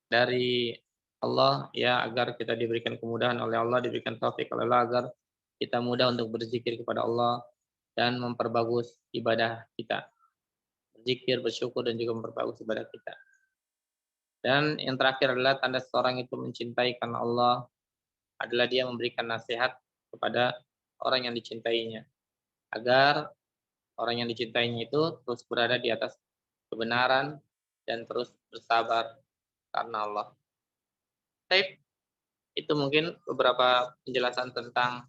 dari Allah, ya, agar kita diberikan kemudahan oleh Allah, diberikan taufik oleh Allah agar kita mudah untuk berzikir kepada Allah dan memperbagus ibadah kita. Berzikir, bersyukur, dan juga memperbagus ibadah kita. Dan yang terakhir adalah tanda seseorang itu mencintai karena Allah adalah dia memberikan nasihat kepada orang yang dicintainya, agar orang yang dicintainya itu terus berada di atas kebenaran dan terus bersabar karena Allah. Baik, itu mungkin beberapa penjelasan tentang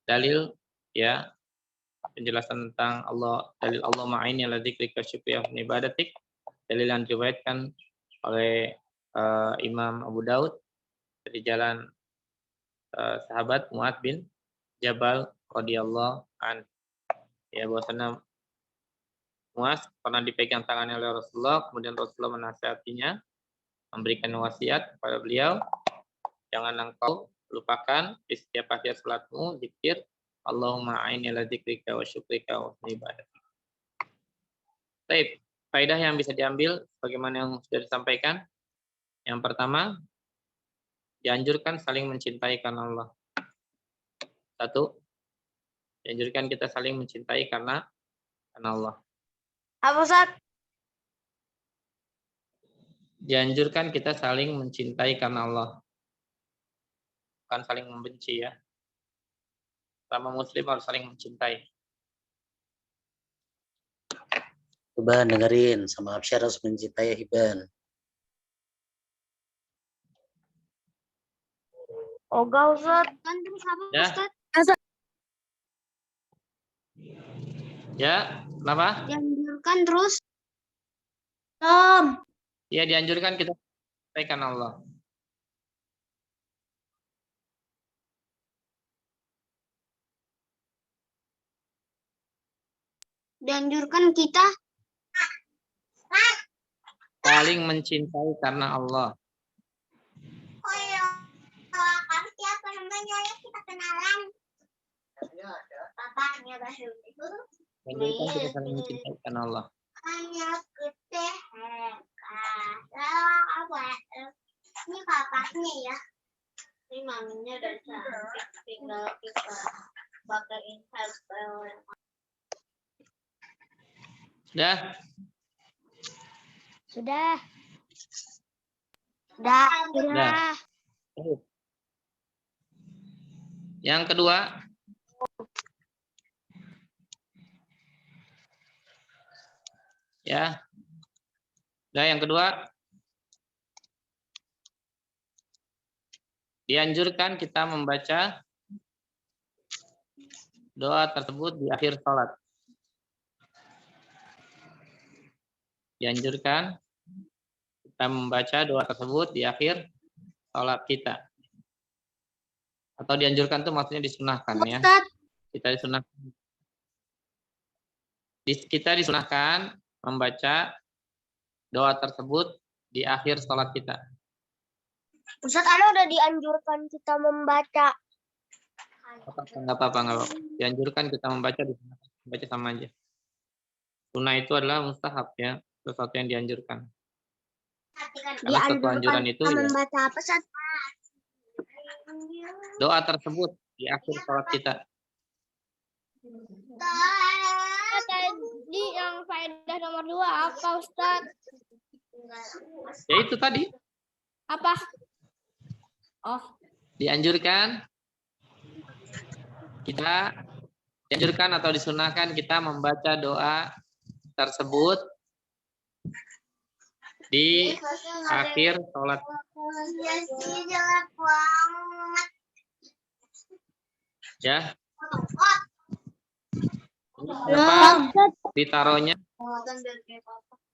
dalil, ya, penjelasan tentang dalil Allah ma'ini ala dzikrika syukrika wa ibadatik, dalil yang diriwayatkan oleh Imam Abu Daud dari jalan sahabat Mu'adz bin Jabal radhiyallahu an, ya, bahwasanya Mu'adz pernah dipegang tangannya oleh Rasulullah, kemudian Rasulullah menasihatinya, memberikan wasiat kepada beliau, jangan engkau lupakan di setiap akhir salatmu zikir Allahumma a'inni ala dzikrika wa syukrika wa ibadatik. Baik, faedah yang bisa diambil bagaimana yang sudah disampaikan. Yang pertama, dianjurkan saling mencintai karena Allah. Satu, dianjurkan kita saling mencintai karena Allah. Apa Ustaz? Dianjurkan kita saling mencintai karena Allah. Bukan saling membenci, ya. Sama muslim harus saling mencintai. Coba dengerin, sama Absyar harus mencintai Hiban. Oga Ustaz. Ya. Ya, kenapa? Dianjurkan terus. Ya, dianjurkan kita mencintai karena Allah. Dianjurkan kita saling mencintai karena Allah. Oh iya, kami siapa namanya ya, kita kenalan. Bapaknya Basul itu. Dianjurkan kita saling mencintai karena Allah. Hanya kita apa? Ini bapaknya ya. Ini maminya udah cantik, tinggal kita pakaiin helpel. Sudah? Sudah. Sudah. Sudah. Yang kedua, ya. Nah, yang kedua, dianjurkan kita membaca doa tersebut di akhir sholat. Dianjurkan kita membaca doa tersebut di akhir sholat kita. Atau dianjurkan itu maksudnya disunahkan, ya. Kita disunahkan membaca doa tersebut di akhir sholat kita. Ustaz, ada udah dianjurkan kita membaca. Enggak apa-apa. Dianjurkan kita membaca sama aja. Sunnah itu adalah mustahab, ya, sesuatu yang dianjurkan. Karena satu anjuran itu, ya, membaca apa, Ustaz? doa tersebut di akhir sholat kita. tadi yang faedah nomor 2 apa Ustadz? Ya itu tadi. Apa? Oh. Dianjurkan atau disunahkan kita membaca doa tersebut di akhir sholat. Ya. Kenapa ditaruhnya?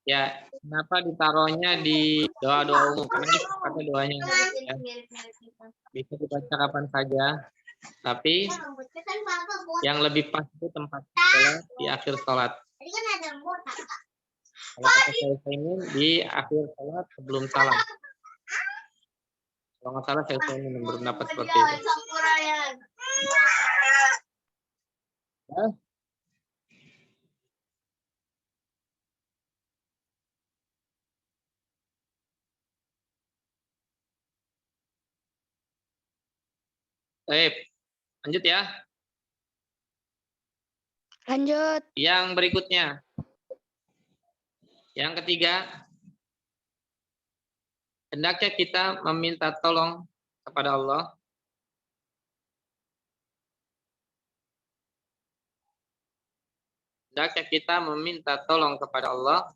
Ya, kenapa ditaruhnya di doa-doa umum? Karena ini pakai doanya ya. Bisa dibaca kapan saja, tapi yang lebih pas itu tempatnya adalah di akhir sholat. Kalau kata saya ini di akhir sholat sebelum salam. Kalau nggak salah saya ini berpendapat seperti itu. Ya. Baik, lanjut ya. Lanjut. Yang berikutnya. Yang ketiga, hendaknya kita meminta tolong kepada Allah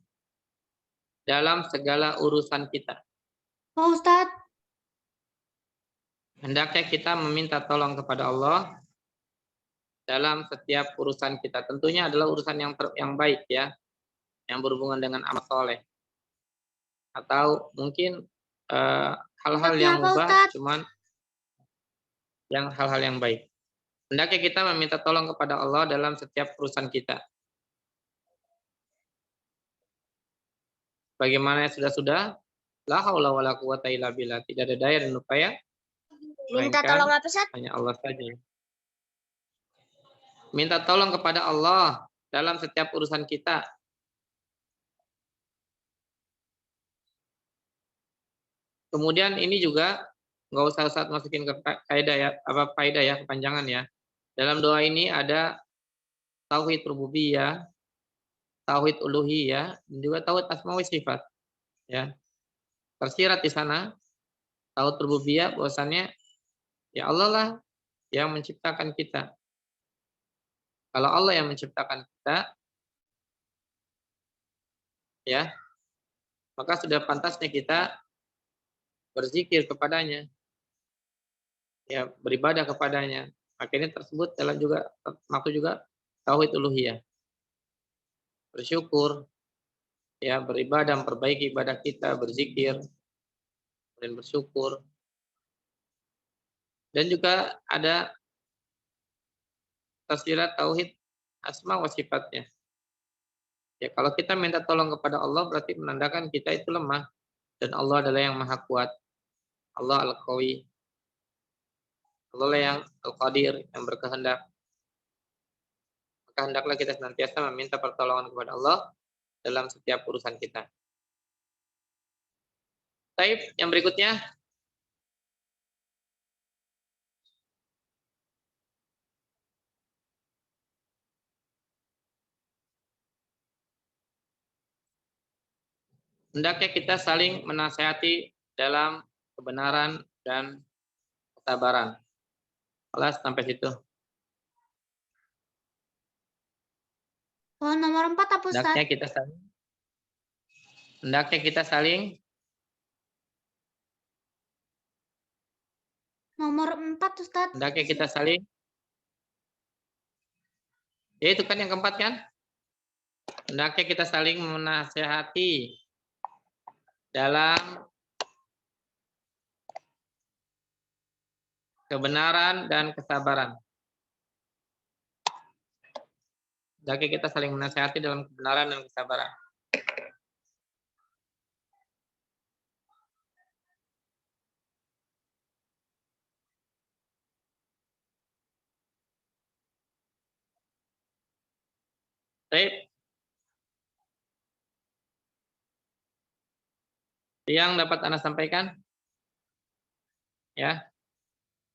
dalam segala urusan kita. Oh, Ustadz. Hendaknya kita meminta tolong kepada Allah dalam setiap urusan kita. Tentunya adalah urusan yang baik ya, yang berhubungan dengan amal soleh. Atau mungkin hal-hal yang mubah, cuman yang hal-hal yang baik. Hendaknya kita meminta tolong kepada Allah dalam setiap urusan kita. Bagaimana sudah, la haula wala quwata illa billah. Tidak ada daya dan upaya. Minta tolong apa, Ustadz? Hanya Allah saja. Minta tolong kepada Allah dalam setiap urusan kita. Kemudian ini juga nggak usah saat masukin ke faedah ya, kepanjangan ya. Dalam doa ini ada tauhid rububiyah, tauhid uluhiyah, dan juga tauhid asma wa sifat. Ya. Tersirat di sana tauhid rububiyah bahwasannya ya Allah lah yang menciptakan kita. Kalau Allah yang menciptakan kita, ya, maka sudah pantasnya kita berzikir kepadanya, ya, beribadah kepadanya. Akhirnya tersebut dalam juga maksud juga tauhid uluhiyah. Bersyukur, ya, beribadah, memperbaiki ibadah kita, berzikir, dan bersyukur. Dan juga ada tafsirat tauhid asma wa sifatnya. Ya, kalau kita minta tolong kepada Allah berarti menandakan kita itu lemah dan Allah adalah yang maha kuat. Allah Al-Qawi. Allah yang Al-Qadir, yang berkehendak. Maka hendaklah kita senantiasa meminta pertolongan kepada Allah dalam setiap urusan kita. Baik, yang berikutnya. Hendaknya kita saling menasihati dalam kebenaran dan kesabaran. Kelas sampai situ. Oh, nomor 4 apa, Ustaz? Hendaknya kita saling nomor 4, Ustaz. Hendaknya kita saling. Ya itu kan yang keempat kan? Hendaknya kita saling menasihati dalam kebenaran dan kesabaran. Hendaknya kita saling menasihati dalam kebenaran dan kesabaran. Baik. Yang dapat Anda sampaikan? Ya.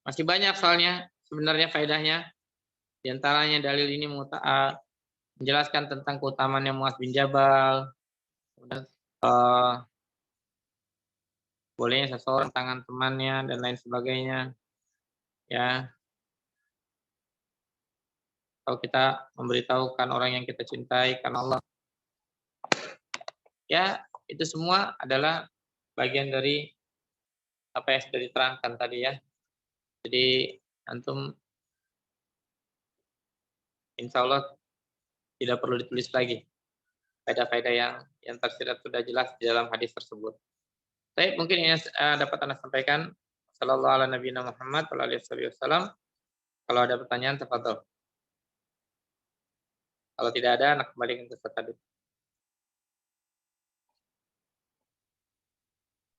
Masih banyak soalnya sebenarnya faedahnya. Di antaranya dalil ini menjelaskan tentang keutamaannya Muaz bin Jabal, kemudian bolehnya seseorang tangan temannya dan lain sebagainya. Ya, kalau kita memberitahukan orang yang kita cintai karena Allah, ya itu semua adalah bagian dari apa yang sudah diterangkan tadi ya. Jadi antum insya Allah tidak perlu ditulis lagi faedah-faedah yang tersirat sudah jelas di dalam hadis tersebut. Baik, mungkin ini dapat Anda sampaikan. Sallallahu ala nabiyina Muhammad wa alihi wasallam. Kalau ada pertanyaan, tafadhol. Kalau tidak ada, anak kembali ke Ustaz tadi.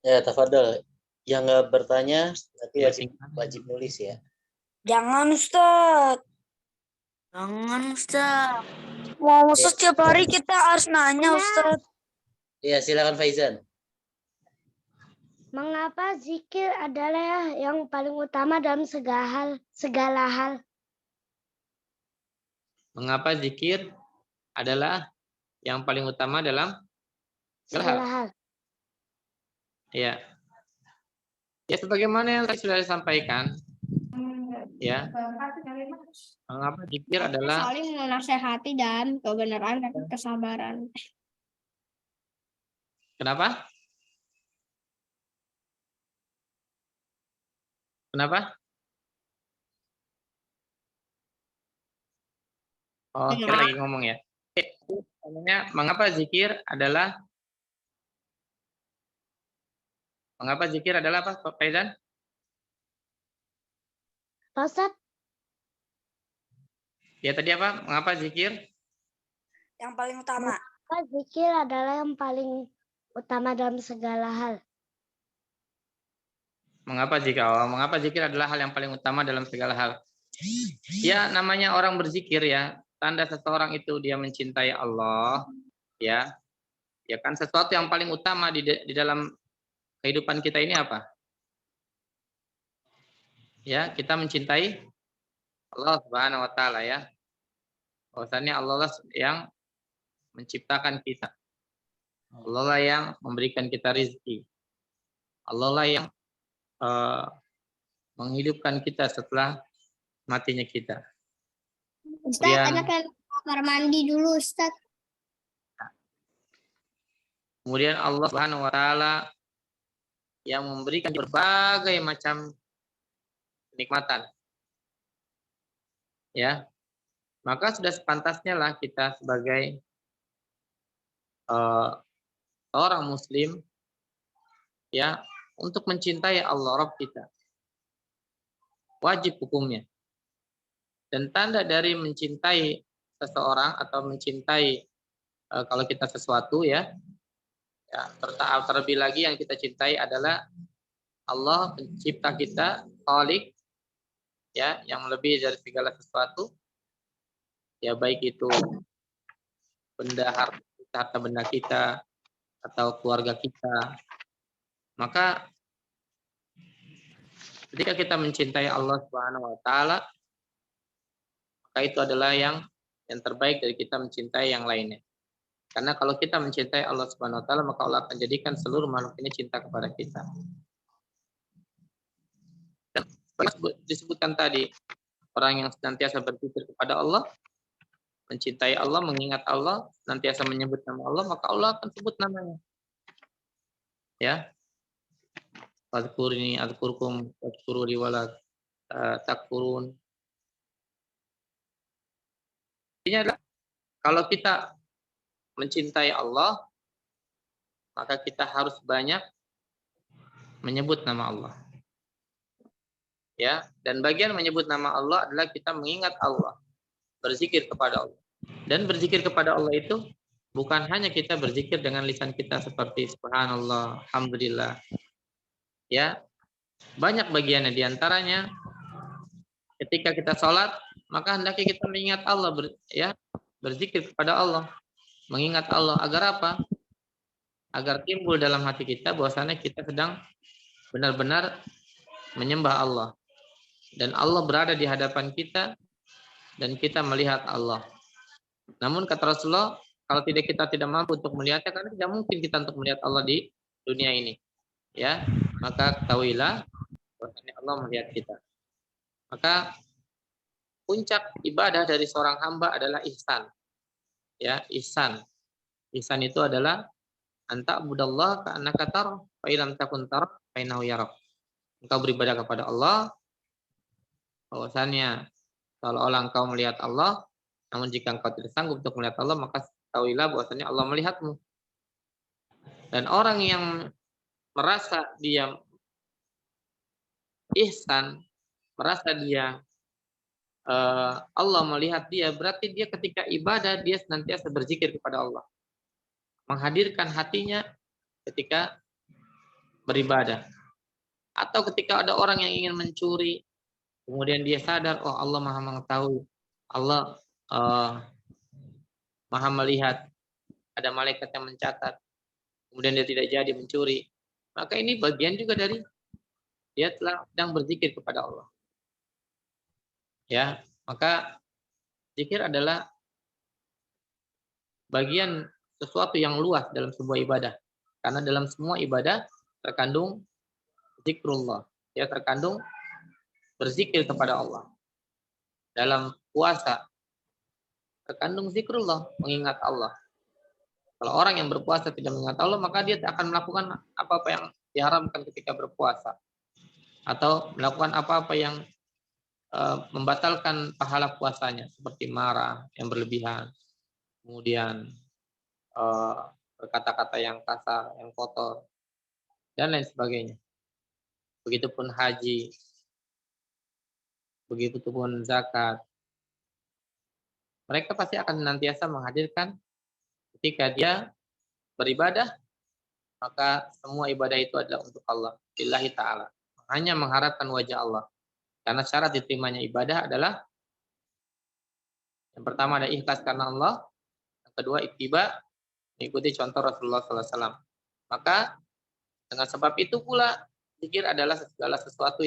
Ya, tafadhol. Yang nggak bertanya berarti Ya, wajib nulis ya. Jangan Ustaz. Jangan Ustaz. Mau Ustaz tiap hari kita harus nanya Ustaz. Iya, silakan Faizan. Mengapa zikir adalah yang paling utama dalam segala hal? Mengapa zikir adalah yang paling utama dalam segala hal? Ya. Ya, sebagaimana yang sudah disampaikan. Ya. Mengapa zikir adalah saling menasehati dan kebenaran dan kesabaran. Kenapa? Kenapa? Oh, kira lagi ngomong ya. Mengapa zikir adalah apa, Pak Faizan? Pak Ustadz, Ya tadi apa? Mengapa zikir? Yang paling utama. zikir adalah yang paling utama dalam segala hal. Mengapa zikir adalah hal yang paling utama dalam segala hal? Ya, namanya orang berzikir ya, tanda seseorang itu dia mencintai Allah, ya. Ya kan sesuatu yang paling utama di dalam kehidupan kita ini apa? Ya, kita mencintai Allah Subhanahu wa taala ya. Bahwasanya Allah lah yang menciptakan kita. Allah lah yang memberikan kita rezeki. Allah lah yang menghidupkan kita setelah matinya kita. Ustadz, Kemudian, anak kamar mandi dulu, Ustadz. kemudian Allah Subhanahu wa taala yang memberikan berbagai macam kenikmatan. Ya. Maka sudah sepantasnya lah kita sebagai seorang muslim ya untuk mencintai Allah Rabb kita. Wajib hukumnya. Dan tanda dari mencintai seseorang atau mencintai kalau kita sesuatu ya terlebih lagi yang kita cintai adalah Allah pencipta kita, Khalik ya, yang lebih dari segala sesuatu. Ya baik itu benda harta benda kita atau keluarga kita. Maka ketika kita mencintai Allah Subhanahu wa taala, maka itu adalah yang terbaik dari kita mencintai yang lainnya. Karena kalau kita mencintai Allah Subhanahu wa taala, maka Allah akan jadikan seluruh makhluk ini cinta kepada kita. Dan disebutkan tadi, orang yang senantiasa berzikir kepada Allah, mencintai Allah, mengingat Allah, senantiasa menyebut nama Allah, maka Allah akan sebut namanya. Ya. Fadhkurni adzkurkum wadhkuruni wala takfurun. Artinya adalah kalau kita mencintai Allah, maka kita harus banyak menyebut nama Allah. Ya, dan bagian menyebut nama Allah adalah kita mengingat Allah, berzikir kepada Allah. Dan berzikir kepada Allah itu bukan hanya kita berzikir dengan lisan kita seperti subhanallah, alhamdulillah. Ya, banyak bagiannya, diantaranya ketika kita sholat, maka hendaknya kita mengingat Allah, berzikir kepada Allah, mengingat Allah. Agar apa? Agar timbul dalam hati kita bahwasanya kita sedang benar-benar menyembah Allah. Dan Allah berada di hadapan kita dan kita melihat Allah. Namun kata Rasulullah, kalau kita tidak mampu untuk melihatnya, karena tidak mungkin kita untuk melihat Allah di dunia ini, ya, maka ketahuilah bahwasanya Allah melihat kita. Maka puncak ibadah dari seorang hamba adalah ihsan, ya, ihsan. Ihsan itu adalah anta budallah ka'annaka tarah fa illam takun tarah fa innahu yarak. Engkau beribadah kepada Allah bahwasanya seolah-olah engkau melihat Allah, namun jika engkau tidak sanggup untuk melihat Allah, maka ketahuilah bahwasanya Allah melihatmu. Dan orang yang merasa dia ihsan, merasa dia Allah melihat dia, berarti dia ketika ibadah dia senantiasa berzikir kepada Allah, menghadirkan hatinya ketika beribadah. Atau ketika ada orang yang ingin mencuri, kemudian dia sadar, oh Allah maha mengetahui, Allah maha melihat, ada malaikat yang mencatat, kemudian dia tidak jadi mencuri, maka ini bagian juga dari dia telah sedang berzikir kepada Allah. Ya, maka zikir adalah bagian sesuatu yang luas dalam sebuah ibadah. Karena dalam semua ibadah terkandung zikrullah, ya, terkandung berzikir kepada Allah. Dalam puasa terkandung zikrullah, mengingat Allah. Kalau orang yang berpuasa tidak mengingat Allah, maka dia akan melakukan apa-apa yang diharamkan ketika berpuasa, atau melakukan apa-apa yang membatalkan pahala puasanya, seperti marah yang berlebihan, kemudian berkata-kata yang kasar, yang kotor, dan lain sebagainya. Begitupun haji, begitupun zakat. Mereka pasti akan senantiasa menghadirkan ketika dia beribadah, maka semua ibadah itu adalah untuk Allah, lillahi ta'ala. Hanya mengharapkan wajah Allah. Karena syarat diterimanya ibadah adalah yang pertama ada ikhlas karena Allah, yang kedua ittiba, mengikuti contoh Rasulullah SAW. Maka dengan sebab itu pula zikir adalah sesuatu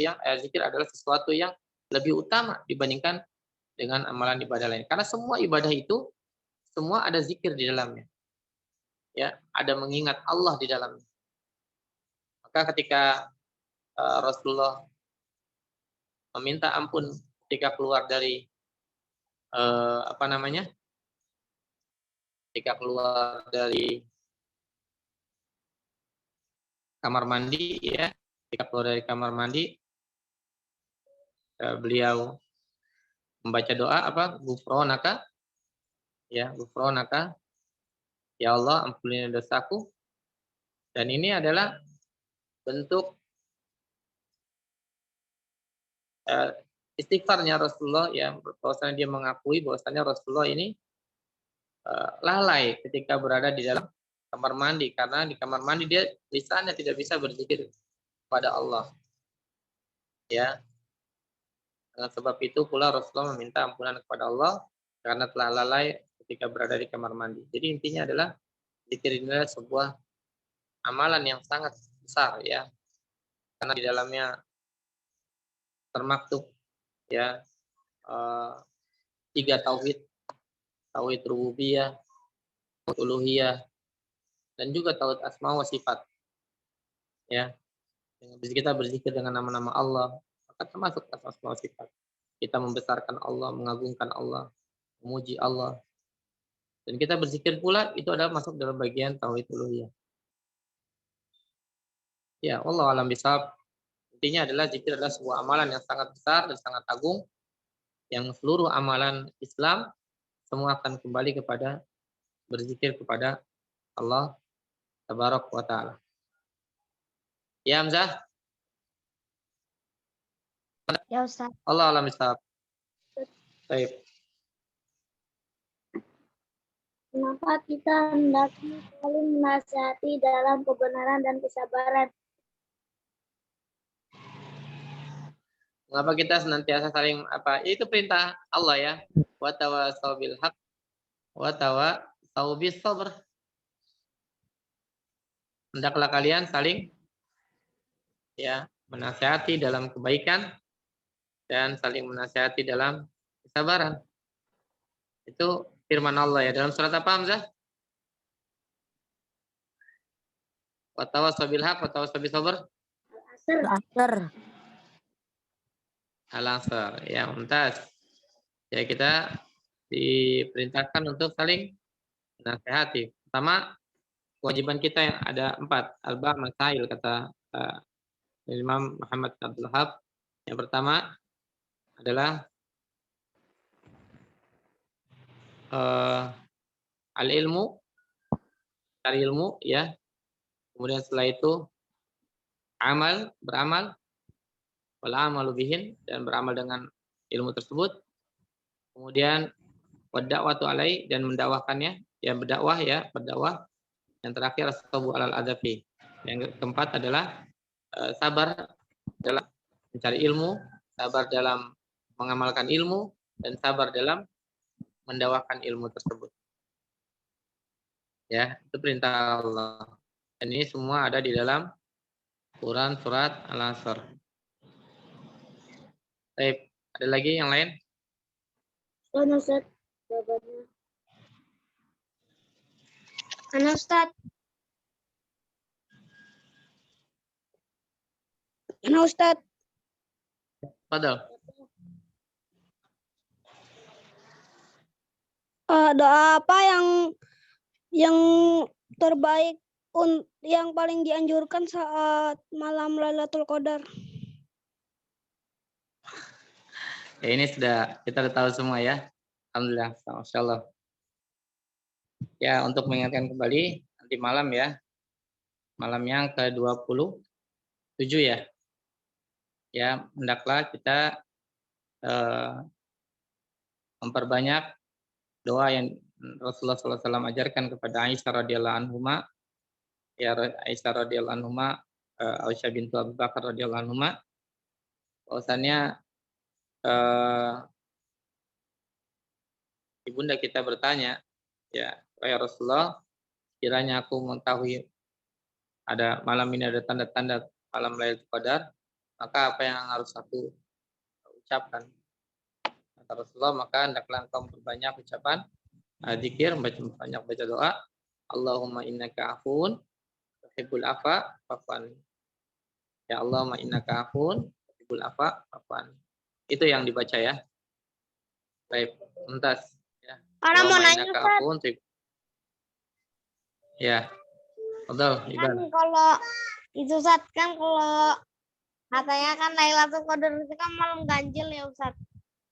yang lebih utama dibandingkan dengan amalan ibadah lain. Karena semua ibadah itu semua ada zikir di dalamnya. Ya, ada mengingat Allah di dalamnya. Maka ketika Rasulullah meminta ampun ketika keluar dari ketika keluar dari kamar mandi, ya, ketika keluar dari kamar mandi, beliau membaca doa gufronaka, ya, gufronaka, ya Allah ampunilah dosaku. Dan ini adalah bentuk istighfarnya Rasulullah, ya, bahwasanya dia mengakui bahwasanya Rasulullah ini lalai ketika berada di dalam kamar mandi, karena di kamar mandi dia lisannya tidak bisa berzikir kepada Allah. Ya. Dengan sebab itu pula Rasulullah meminta ampunan kepada Allah karena telah lalai ketika berada di kamar mandi. Jadi intinya adalah zikir ini adalah sebuah amalan yang sangat besar, ya. Karena di dalamnya termaktub, ya, 3 tauhid, tauhid rububiyah, tauhid uluhiyah, dan juga tauhid asma wa sifat. Ya. Kita berzikir dengan nama-nama Allah, maka termasuk asma wa sifat. Kita membesarkan Allah, mengagungkan Allah, memuji Allah. Dan kita berzikir pula itu adalah masuk dalam bagian tauhid uluhiyah. Ya, Allah alam bisawab. Intinya adalah zikir adalah sebuah amalan yang sangat besar dan sangat agung, yang seluruh amalan Islam semua akan kembali kepada berzikir kepada Allah tabaraka wa taala. Ya Hamzah? Ya Ustaz. Allah alam bisawab. Baik. Kenapa kita hendaknya saling menasihati dalam kebenaran dan kesabaran? Mengapa kita senantiasa saling itu perintah Allah, ya. Wa tawasau bil haq wa tawasau bis sabr. Hendaklah kalian saling, ya, menasihati dalam kebaikan dan saling menasihati dalam kesabaran. Itu firman Allah ya. Dalam surat apa, Hamzah? Wa tawassaw bil haq wa tawassaw bis sabr. Asr. Asar. Al-Asr. Ya, mumtaz. Ya, kita diperintahkan untuk saling menasehati. Pertama, kewajiban kita yang ada 4. Arba' masail kata Imam Muhammad Abdul Wahab. Yang pertama adalah al-ilmu, cari ilmu ya. Kemudian setelah itu beramal, wal amalu bihin, dan beramal dengan ilmu tersebut. Kemudian wadda'watu alai, dan mendakwahkannya, ya berdakwah. Yang terakhir as-sabru alal adafi. Yang keempat adalah sabar dalam mencari ilmu, sabar dalam mengamalkan ilmu, dan sabar dalam mendakwahkan ilmu tersebut. Ya, itu perintah Allah. Dan ini semua ada di dalam Quran surat Al-Asr. Baik, ada lagi yang lain? Mana Ustaz? Jawabannya. Mana Ustaz? Mana Ustaz? Padahal. Doa apa yang terbaik yang paling dianjurkan saat malam Lailatul Qadar? Ya, ini kita sudah tahu semua ya. Alhamdulillah, Masya Allah. Ya, untuk mengingatkan kembali, nanti malam ya. Malam yang ke-27 ya. Ya, hendaklah kita memperbanyak doa yang Rasulullah SAW ajarkan kepada Aisyah radhiyallahu anhuma. Ya, Aisyah radhiyallahu anhuma, Aisyah bintu Abu Bakar radhiyallahu anhuma. Bahwasannya ibunda kita bertanya, ya, wahai Rasulullah, kiranya aku mengetahui ada malam ini ada tanda-tanda malam Lailatul Qadar, maka apa yang harus aku ucapkan? Kata Rasulullah, maka hendaklah engkau memperbanyak ucapan zikir, banyak baca doa. Allahumma innaka afun tuhibbul afa fa'fu anni. Ya Allahumma innaka afun tuhibbul afa fa'fu anni. Itu yang dibaca ya. Baik, entas. Ya. Ana mau nanya, Ustaz. Ya. Betul, Kan Iban. kalau itu Ustaz, kan kalau katanya kan Lailatul Qadar itu kan malam ganjil ya Ustaz.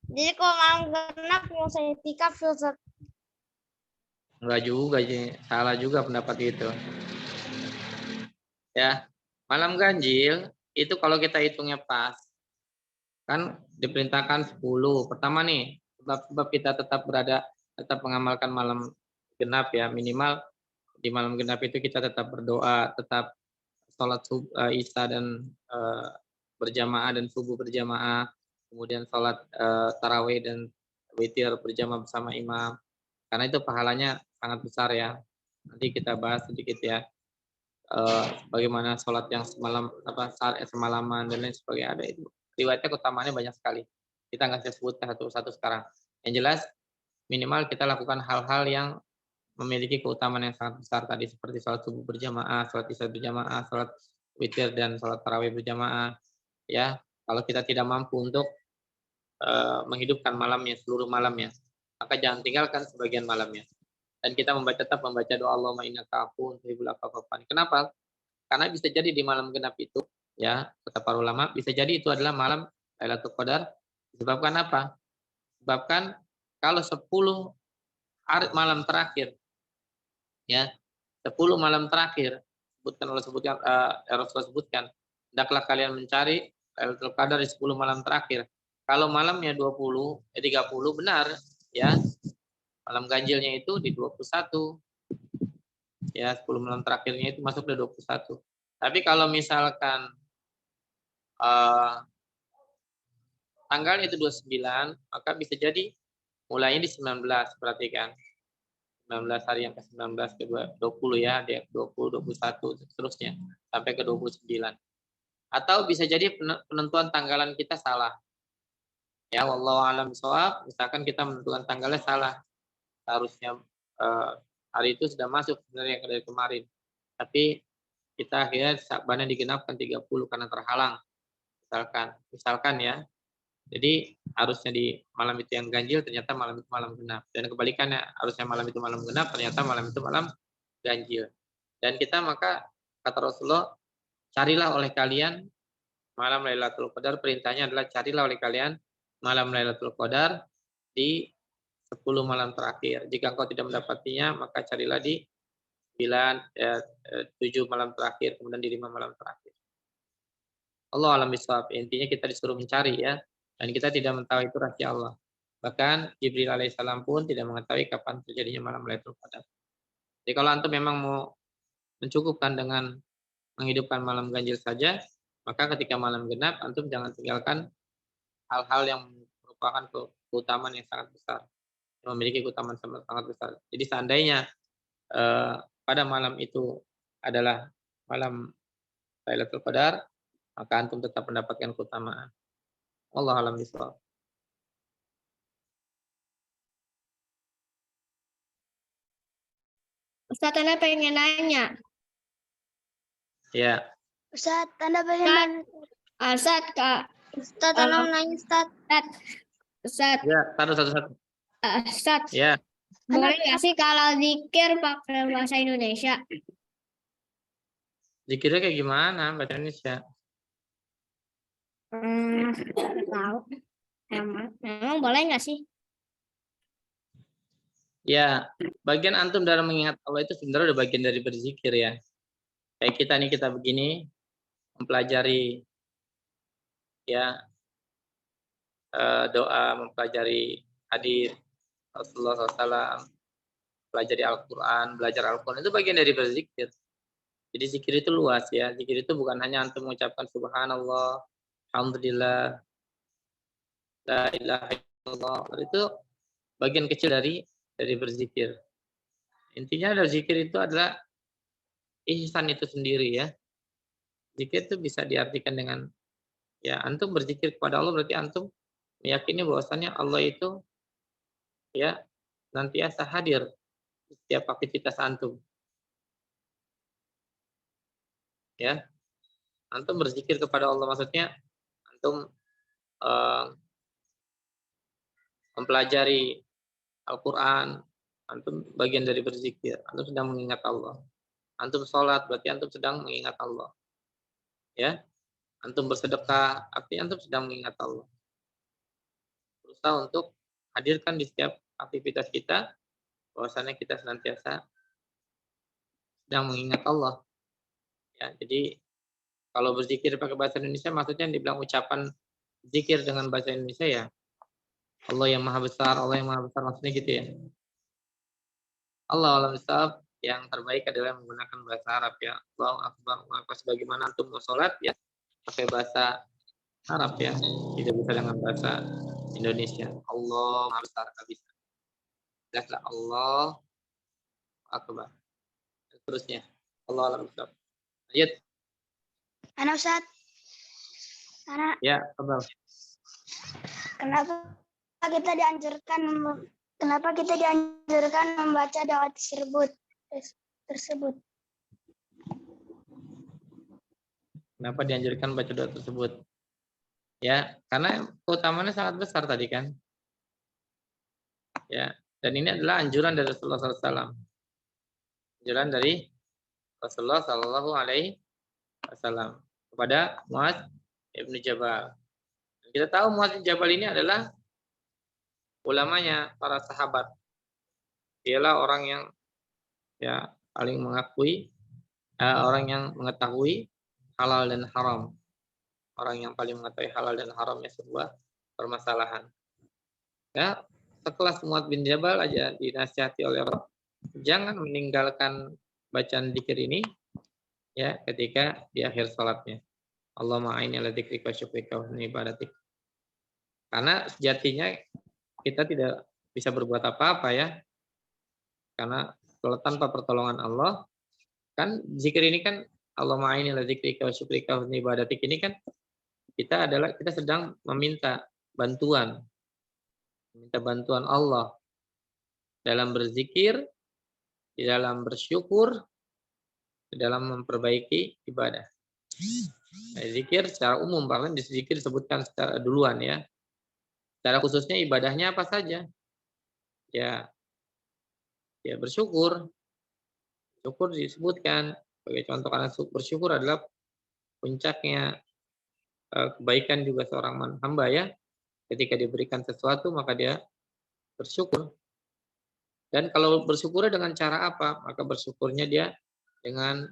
Jadi kalau malam genap mau saya itikaf Ustaz. Enggak juga, salah juga pendapat itu. Ya, malam ganjil itu kalau kita hitungnya pas, kan diperintahkan 10. Pertama nih, sebab kita tetap mengamalkan malam genap ya, minimal di malam genap itu kita tetap berdoa, tetap sholat isya dan berjamaah dan subuh berjamaah, kemudian sholat tarawih dan witir berjamaah bersama imam. Karena itu pahalanya sangat besar ya. Nanti kita bahas sedikit ya. Bagaimana sholat yang semalaman dan lain sebagainya, ada itu. Riwayatnya keutamaannya banyak sekali. Kita nggak bisa sebutkan satu-satu sekarang. Yang jelas minimal kita lakukan hal-hal yang memiliki keutamaan yang sangat besar tadi, seperti sholat subuh berjamaah, sholat isya berjamaah, sholat witir dan sholat tarawih berjamaah. Ya, kalau kita tidak mampu untuk menghidupkan malamnya, seluruh malamnya, maka jangan tinggalkan sebagian malamnya. Dan kita tetap membaca doa Allahumma innaka afuwwun tuhibbul afwa fa'fu anni. Kenapa? Karena bisa jadi di malam genap itu, ya, kata para ulama, bisa jadi itu adalah malam Lailatul Qadar. Disebabkan apa? Disebabkan kalau 10 malam terakhir, ya, 10 malam terakhir, Rasulullah sebutkan, hendaklah kalian mencari Lailatul Qadar di 10 malam terakhir. Kalau malamnya 30 benar, ya, malam ganjilnya itu di 21. Ya, 10 malam terakhirnya itu masuk ke 21. Tapi kalau misalkan tanggalnya itu 29, maka bisa jadi mulainya di 19, perhatikan. 19 hari yang ke-19 ke 20 ya, dia 20, 21 seterusnya sampai ke 29. Atau bisa jadi penentuan tanggalan kita salah. Ya, wallahu a'lam bishawab, misalkan kita menentukan tanggalnya salah. Seharusnya hari itu sudah masuk sebenarnya dari kemarin. Tapi kita akhirnya Sya'bannya digenapkan 30 karena terhalang. Misalkan ya. Jadi harusnya di malam itu yang ganjil, ternyata malam itu malam genap. Dan kebalikannya, harusnya malam itu malam genap, ternyata malam itu malam ganjil. Dan kita maka, kata Rasulullah, carilah oleh kalian malam Lailatul Qadar. Perintahnya adalah carilah oleh kalian malam Lailatul Qadar di 10 malam terakhir. Jika engkau tidak mendapatinya, maka carilah di 7 malam terakhir, kemudian di 5 malam terakhir. Allah alam bisawab. Intinya kita disuruh mencari ya. Dan kita tidak mengetahui itu rahasia Allah. Bahkan Jibril alaihissalam pun tidak mengetahui kapan terjadinya malam Lailatul Qadar. Jadi kalau antum memang mau mencukupkan dengan menghidupkan malam ganjil saja, maka ketika malam genap antum jangan tinggalkan hal-hal yang merupakan keutamaan yang sangat besar, yang memiliki keutamaan sangat besar. Jadi seandainya pada malam itu adalah malam Lailatul Qadar, maka antum tetap mendapatkan keutamaan. Allah alam bisawab. Ustaz, Anda pengen nanya. Ya. Ustaz, Anda pengen nanya. Ustaz, Kak. Ustaz, Anda mau nanya, Ustaz. Ustaz. Ya, satu-satu. Ustaz. Ya. Boleh nggak sih kalau zikir pakai bahasa Indonesia? Zikirnya kayak gimana bahasa Indonesia? Tahu. Memang boleh nggak sih? Ya, bagian antum dalam mengingat Allah itu sebenarnya udah bagian dari berzikir ya. Kayak kita nih, kita begini mempelajari ya doa, mempelajari hadis Rasulullah SAW, pelajari Al-Quran, belajar Al-Quran itu bagian dari berzikir. Jadi zikir itu luas ya. Zikir itu bukan hanya antum mengucapkan subhanallah, alhamdulillah, la ilaha illallah. Itu bagian kecil dari berzikir. Intinya dari zikir itu adalah ihsan itu sendiri ya. Zikir itu bisa diartikan dengan ya antum berzikir kepada Allah berarti antum meyakini bahwasannya Allah itu ya senantiasa hadir di setiap aktivitas antum. Ya. Antum berzikir kepada Allah maksudnya antum mempelajari Al-Quran, antum bagian dari berzikir, antum sedang mengingat Allah. Antum sholat, berarti antum sedang mengingat Allah. Ya, antum bersedekah, artinya antum sedang mengingat Allah. Berusaha untuk hadirkan di setiap aktivitas kita, bahwasannya kita senantiasa sedang mengingat Allah. Ya, jadi kalau berzikir pakai bahasa Indonesia, maksudnya dibilang ucapan zikir dengan bahasa Indonesia ya, Allah yang maha besar, Allah yang maha besar, maksudnya gitu ya. Allah alam bisawab, yang terbaik adalah menggunakan bahasa Arab ya. Allahu Akbar, maka sebagaimana antum mau sholat ya pakai bahasa Arab ya, tidak bisa dengan bahasa Indonesia. Allah maha besar, tak bisa. Jelaslah Allah Akbar. Dan terusnya, Allah alam bisawab. Lanjut. Anak Ustaz. Anak. Ya, Abang. Kenapa kita dianjurkan membaca doa tersebut? Kenapa dianjurkan baca doa tersebut? Ya, karena keutamaannya sangat besar tadi kan. Ya, dan ini adalah anjuran dari Rasulullah SAW. Anjuran dari Rasulullah SAW kepada Muadz ibnu Jabal. Kita tahu Muadz bin Jabal ini adalah ulamanya para sahabat. Dialah orang yang ya paling mengakui, orang yang mengetahui halal dan haram. Orang yang paling mengetahui halal dan haramnya sebuah permasalahan. Ya, sekelas Muadz bin Jabal aja dinasihati oleh Allah, jangan meninggalkan bacaan zikir ini ya ketika di akhir salatnya. Allahumma a'inni ala dzikrika wa syukrika wa husni ibadatik. Karena sejatinya kita tidak bisa berbuat apa-apa ya. Karena kalau tanpa pertolongan Allah, kan zikir ini kan Allahumma a'inni ala dzikrika wa syukrika wa husni ibadatik ini kan kita sedang meminta bantuan Allah. dalam berzikir, di dalam bersyukur, di dalam memperbaiki ibadah. Nah, zikir secara umum, bahkan di zikir disebutkan secara duluan ya. Secara khususnya ibadahnya apa saja? Ya, ya bersyukur. Syukur disebutkan sebagai contoh, karena bersyukur adalah puncaknya kebaikan juga seorang hamba ya. Ketika diberikan sesuatu maka dia bersyukur. Dan kalau bersyukur dengan cara apa? Maka bersyukurnya dia dengan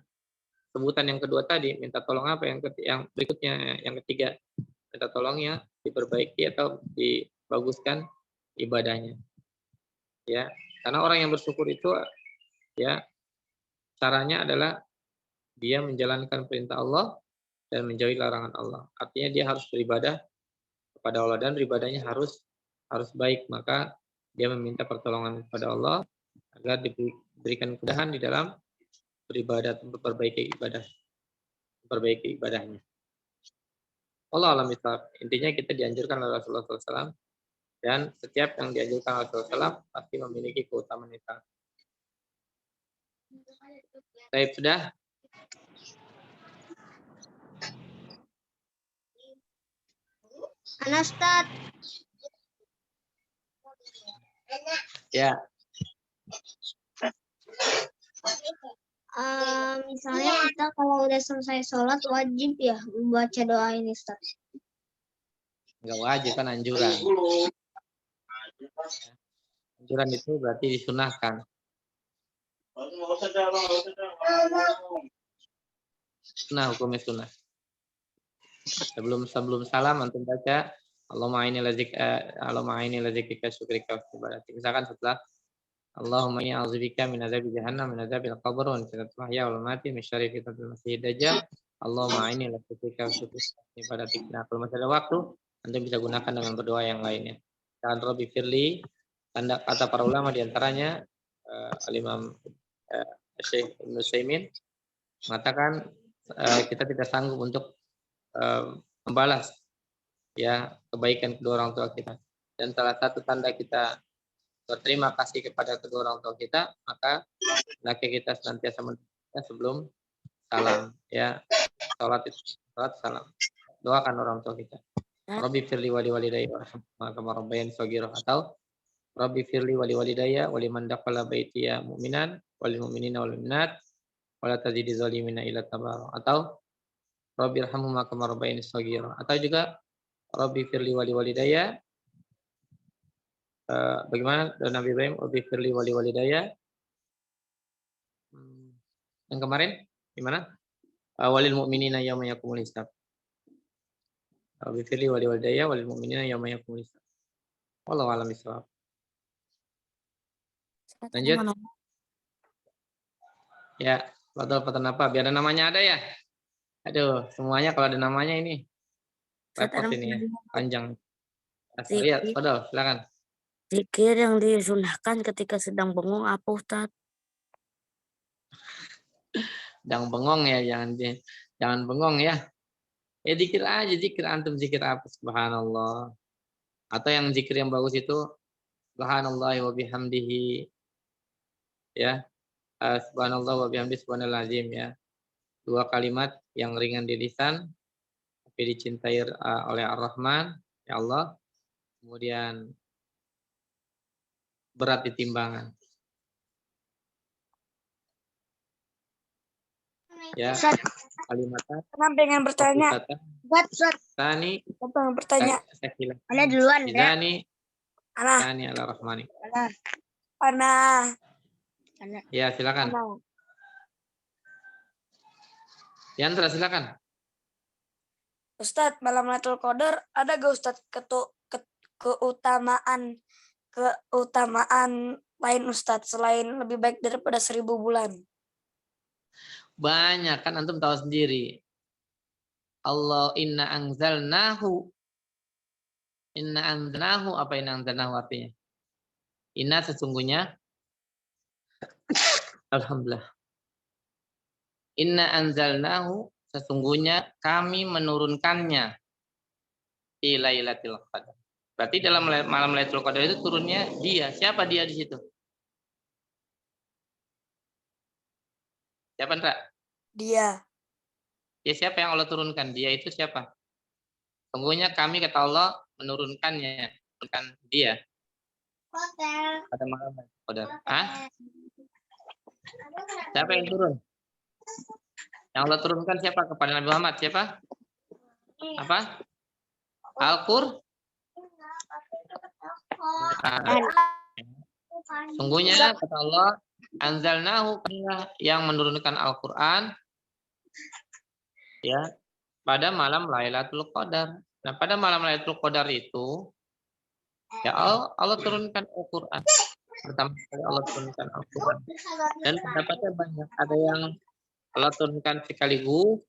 sebutan yang kedua tadi, minta tolong apa, yang berikutnya, yang ketiga, minta tolongnya diperbaiki atau dibaguskan ibadahnya. Ya, karena orang yang bersyukur itu ya caranya adalah dia menjalankan perintah Allah dan menjauhi larangan Allah. Artinya dia harus beribadah kepada Allah dan beribadahnya harus baik. Maka dia meminta pertolongan kepada Allah agar diberikan kemudahan di dalam beribadah, memperbaiki ibadahnya. Allah alam bisawab. Intinya kita dianjurkan oleh Rasulullah SAW, dan setiap yang dianjurkan oleh Rasulullah SAW pasti memiliki keutamaan itu. Baik, sudah. Ana Ustaz. Ya. Misalnya kita kalau udah selesai sholat wajib ya membaca doa ini Ustaz. Enggak wajib, kan anjuran. Anjuran itu berarti disunahkan. Sunnah, hukumnya sunnah. Sebelum salam antum baca Allahumma inni lazikrika syukrika wa ibadati. Misalkan setelah Allahumma inni a'udzubika min adzabi jahannam, min adzabil qabr, wa min fitnatil mahya wal mamati, min syarri fitnatil masiihid dajjal. Allahumma inni lazikrika syukrika wa ibadati. Nah, kalau masih ada waktu, antum bisa gunakan dengan berdoa yang lainnya. Dan Rabbi firli, tanda kata para ulama diantaranya Al-Imam Syekh Ibnu Utsaimin mengatakan kita tidak sanggup untuk membalas ya kebaikan kedua orang tua kita, dan salah satu tanda kita berterima kasih kepada kedua orang tua kita, maka hendaknya kita senantiasa mendoakan sebelum salam ya, salat salam, doakan orang tua kita. Rabbi firli wali walidayya warhamhuma kama rabbayani shaghira, atau Rabbi firli wali walidayya wa liman dakhala baitiya mu'minan wal mu'minina wal mu'minat wa la tazidi zalimina illa tabara, atau Rabbi irhamhuma kama rabbayani shaghira, atau juga Rabbi firli wali walidayya. Bagaimana dari Nabi Ibrahim, Rabbi firli wali walidayya. Yang kemarin gimana? Walil mu'minina yauma yaqumul hisab. Rabbi firli wali walidayya walil mu'minina yauma yaqumul hisab. Wallahu a'lam bishawab. Lanjut. Ya, betul apa? Biar ada namanya ada ya. Aduh, semuanya kalau ada namanya ini repot ini ya, panjang. Lihat, betul, silakan. Zikir yang disunahkan ketika sedang bengong apa Ustaz? Sedang bengong ya, jangan bengong ya. Ya zikir aja, zikir antum zikir apa? Subhanallah. Atau yang zikir yang bagus itu subhanallah wa bihamdihi. Ya. Subhanallah wa bihamdihi subhanal azim ya. 2 kalimat yang ringan di lisan tapi dicintai oleh Ar-Rahman, ya Allah. Kemudian berat di timbangan. Ya, kalimatnya. Saya pengen bertanya. Tani. Saya pengen bertanya. Ada duluan ya. Tani ala Rahmani. Ana. Ya, silakan. Yandra, silakan. Ustadz, malam Lailatul Qadar ada gak Ustadz keutamaan lain Ustadz selain lebih baik daripada 1000 bulan? Banyak, kan antum tahu sendiri. Allah inna anzalnahu apa inna anzalnahu artinya? Inna sesungguhnya alhamdulillah. Inna anzalnahu sesungguhnya kami menurunkannya di Lailatul Qadar. Berarti dalam malam Lailatul Qadar itu turunnya dia. Siapa dia di situ? Siapa Ndra? Dia. Ya siapa yang Allah turunkan? Dia itu siapa? Sungguhnya kami kata Allah menurunkannya, menurunkan dia pada malam Qadar. Hah? Siapa yang turun? Yang Allah turunkan siapa kepada Nabi Muhammad? Siapa? Apa? Al-Qur'an. Sungguhnya kata Allah, anzalnahu, yang menurunkan Al-Qur'an ya pada malam Lailatul Qadar. Nah, pada malam Lailatul Qadar itu ya Allah turunkan Al-Qur'an. Pertama kali Allah turunkan Al-Qur'an. Dan pendapatnya banyak. Ada yang Allah turunkan sekaligus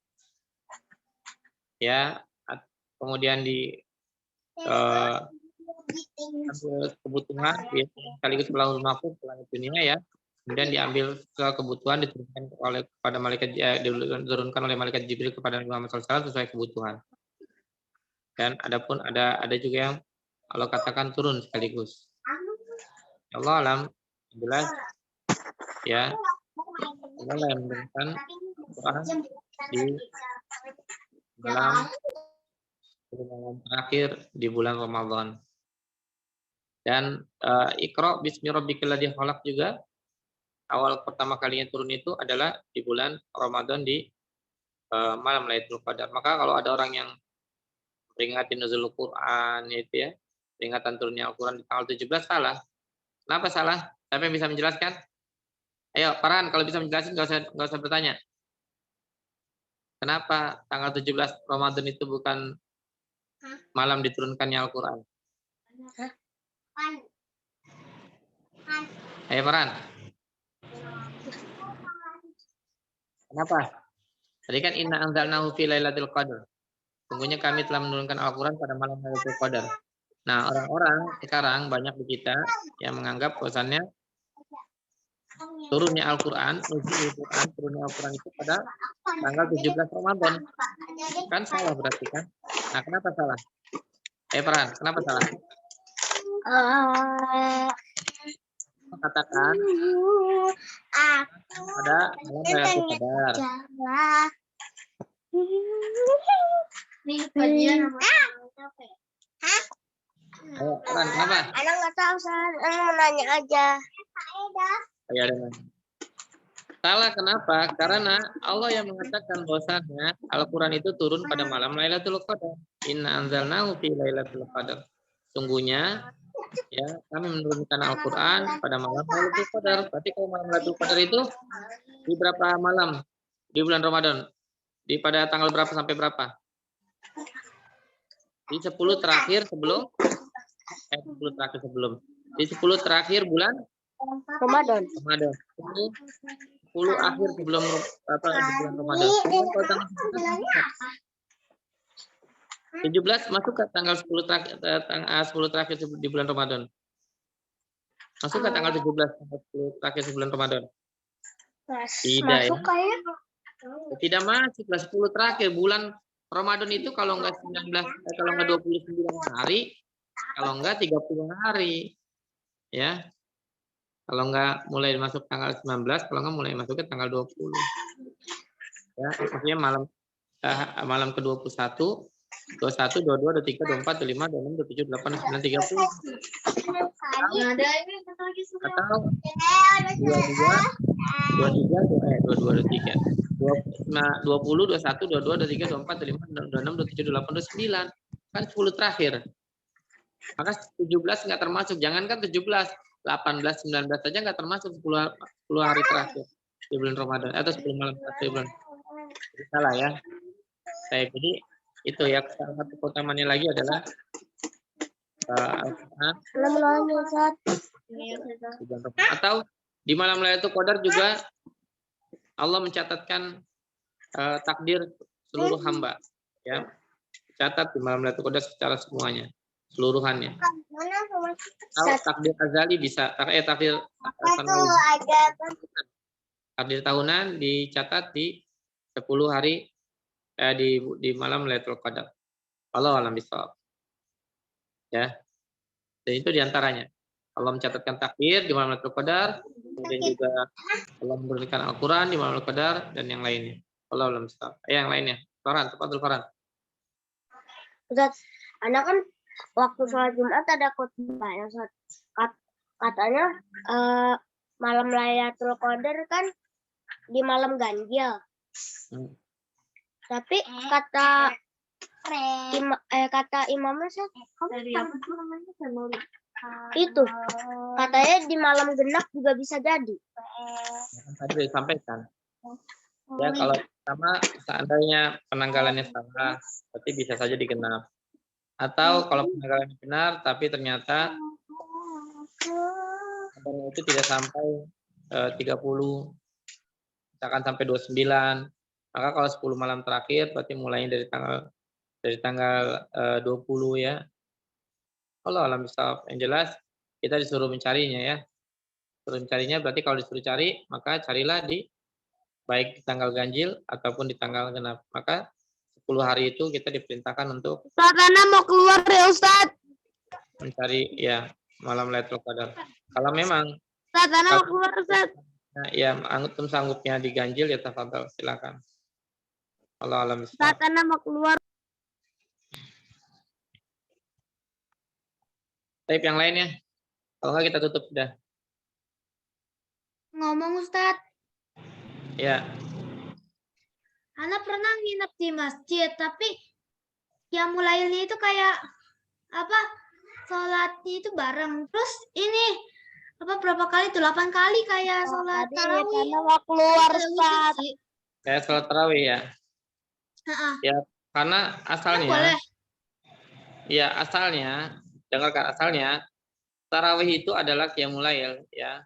ya, kemudian di kebutuhan ya, sekaligus Lahul Mahfuz langit dunia ya. Kemudian diambil ke kebutuhan diturunkan oleh kepada malaikat diturunkan oleh malaikat Jibril kepada Nabi Muhammad SAW sesuai kebutuhan. Dan adapun ada juga yang Allah katakan turun sekaligus. Ya Allah alam jelas ya. Allah yang menurunkan Quran di malam terakhir di bulan Ramadan. Dan Iqra bismi rabbikal ladzi khalaq juga awal pertama kalinya turun itu adalah di bulan Ramadan di malam Lailatul Qadar. Maka kalau ada orang yang peringatan nuzul Quran itu ya, peringatan turunnya Al-Quran di tanggal 17 salah. Kenapa salah? Siapa yang bisa menjelaskan? Ayo, Farhan, kalau bisa menjelaskan nggak usah bertanya. Kenapa tanggal 17 Ramadan itu bukan malam diturunkannya Al-Quran? Ayo, Farhan. Kenapa? Tadi kan inna anzalnahu fi lailatul qadar. Sungguhnya kami telah menurunkan Al-Quran pada malam Lailatul Qadar. Nah, orang-orang sekarang banyak di kita yang menganggap bahwasannya turunnya Al-Quran, turunnya Al-Quran itu pada tanggal 17 Ramadan. Kan salah berarti kan? Nah, kenapa salah? Farhan, kenapa salah? Katakan pada malam Lailatul Qadar. Ayo, Farhan, kenapa? Anak nggak tahu, saya mau nanya aja. Ya, salah kenapa? Karena Allah yang mengatakan bahwasanya Al-Quran itu turun pada malam Lailatul Qadar. Inna anzalnahu fi Lailatul Qadar. Sungguhnya ya kami menurunkan Al-Quran pada malam Lailatul Qadar. Berarti kalau malam Lailatul Qadar itu di berapa malam di bulan Ramadan? Di pada tanggal berapa sampai berapa? Di 10 terakhir sebelum 10 terakhir sebelum. Di 10 terakhir bulan Ramadan. 10 akhir sebelum di bulan Ramadan. 17 masuk ke tanggal 10 terakhir 10 terakhir di bulan Ramadan. Masuk ke tanggal 17 tanggal 10 terakhir bulan Ramadan. Tidak ya. Tidak masuk ke 10 terakhir bulan Ramadan itu kalau enggak 29 hari, kalau enggak 30 hari. Ya. Kalau enggak mulai masuk tanggal 19, kalau enggak mulai masuk ke tanggal 20. Ya, maksudnya malam ke-21, 21, 22, 23, 24, 25, 26, 27, 28, 29, 30. Atau 22, 23, 20, 21, 22, 23, 24, 25, 26, 27, 28, 29. Kan 10 terakhir. Maka 17 enggak termasuk. Jangankan 17, 18, 19 saja enggak termasuk 10 hari terakhir di bulan Ramadan atau 10 malam terakhir bulan. Salah ya. Jadi itu ya, salah satu keutamaannya lagi adalah atau di malam Lailatul Qadar juga Allah mencatatkan takdir seluruh hamba ya. Catat di malam Lailatul Qadar secara semuanya, seluruhannya. Kalau takdir azali bisa takdir tahunan dicatat di 10 hari di malam Lailatul Qadar. Allah alam bisawab. Ya. Dan itu diantaranya. Allah mencatatkan takdir di malam Lailatul Qadar, kemudian juga Allah menurunkan Al-Quran di malam Lailatul Qadar dan yang lainnya. Allah alam bisawab. Yang lainnya. Farhan, tafadhol Farhan. Ustaz, anak kan waktu sholat Jumat ada khutbah ya Ustaz. Katanya malam Lailatul Qadar kan di malam ganjil. Tapi kata imamnya itu katanya di malam genap juga bisa jadi. Tadi sudah disampaikan. Ya kalau sama seandainya penanggalannya salah, berarti bisa saja digenap. Atau kalau penanggalannya benar, tapi ternyata kabarnya itu tidak sampai 30, misalkan sampai 29, maka kalau 10 malam terakhir berarti mulainya dari tanggal 20 ya. Allah alam bisawab. Yang jelas kita disuruh mencarinya ya. Disuruh mencarinya berarti kalau disuruh cari, maka carilah di baik di tanggal ganjil ataupun di tanggal genap. Maka 10 hari itu kita diperintahkan untuk Ustaz, Ana mau keluar ya Ustaz. mencari ya malam Lailatul Qadar. Kalau memang Ustaz, Ana mau keluar Ustaz. ya antum sanggupnya di ganjil ya tafadhol, silakan. Allah alam Ustaz, bisawab. Ana mau keluar. Tape yang lainnya. Kalau enggak kita tutup sudah. Ngomong Ustaz, Ya, Ana pernah nginep di masjid, tapi yang mulainya itu kayak apa? Sholatnya itu bareng. Terus ini berapa kali tuh? 8 kali kayak sholat tarawih. Karena mau keluar Ustaz. kayak sholat tarawih ya. Heeh. Ya, karena asalnya Boleh. ya asalnya dengarkan asalnya tarawih itu adalah qiyamul lail ya.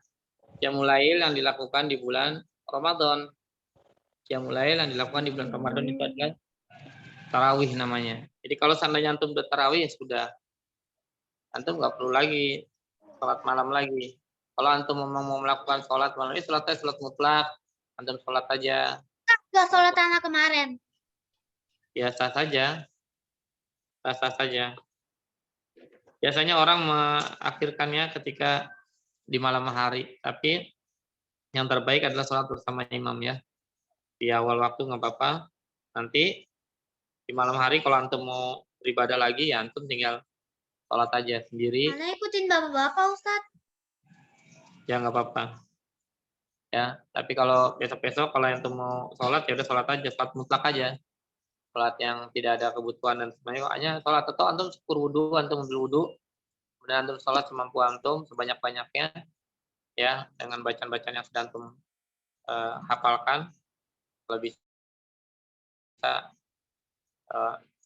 Qiyamul lail yang dilakukan di bulan Ramadan. Qiyamul lail yang dilakukan di bulan Ramadan itu adalah tarawih namanya. Jadi kalau seandainya antum udah tarawih ya sudah. Antum nggak perlu lagi sholat malam lagi. Kalau antum mau melakukan sholat malam ini sholatnya sholat mutlak, antum sholat aja. Enggak sholat anak kemarin. Ya sah saja. Sah saja. Biasanya orang mengakhirkannya ketika di malam hari, tapi yang terbaik adalah sholat bersama imam ya. Di awal waktu nggak apa-apa. Nanti di malam hari kalau antum mau beribadah lagi ya antum tinggal sholat aja sendiri. Ana ikutin bapak-bapak Ustaz. Ya nggak apa-apa. Ya, tapi kalau besok-besok kalau yang mau sholat ya udah sholat aja, sholat mutlak aja. Sholat yang tidak ada kebutuhan dan semuanya, hanya sholat atau antum syukur wudhu, antum ambil wudhu, kemudian antum sholat semampu antum sebanyak-banyaknya, ya dengan bacaan-bacaan yang sudah antum hafalkan, kalau bisa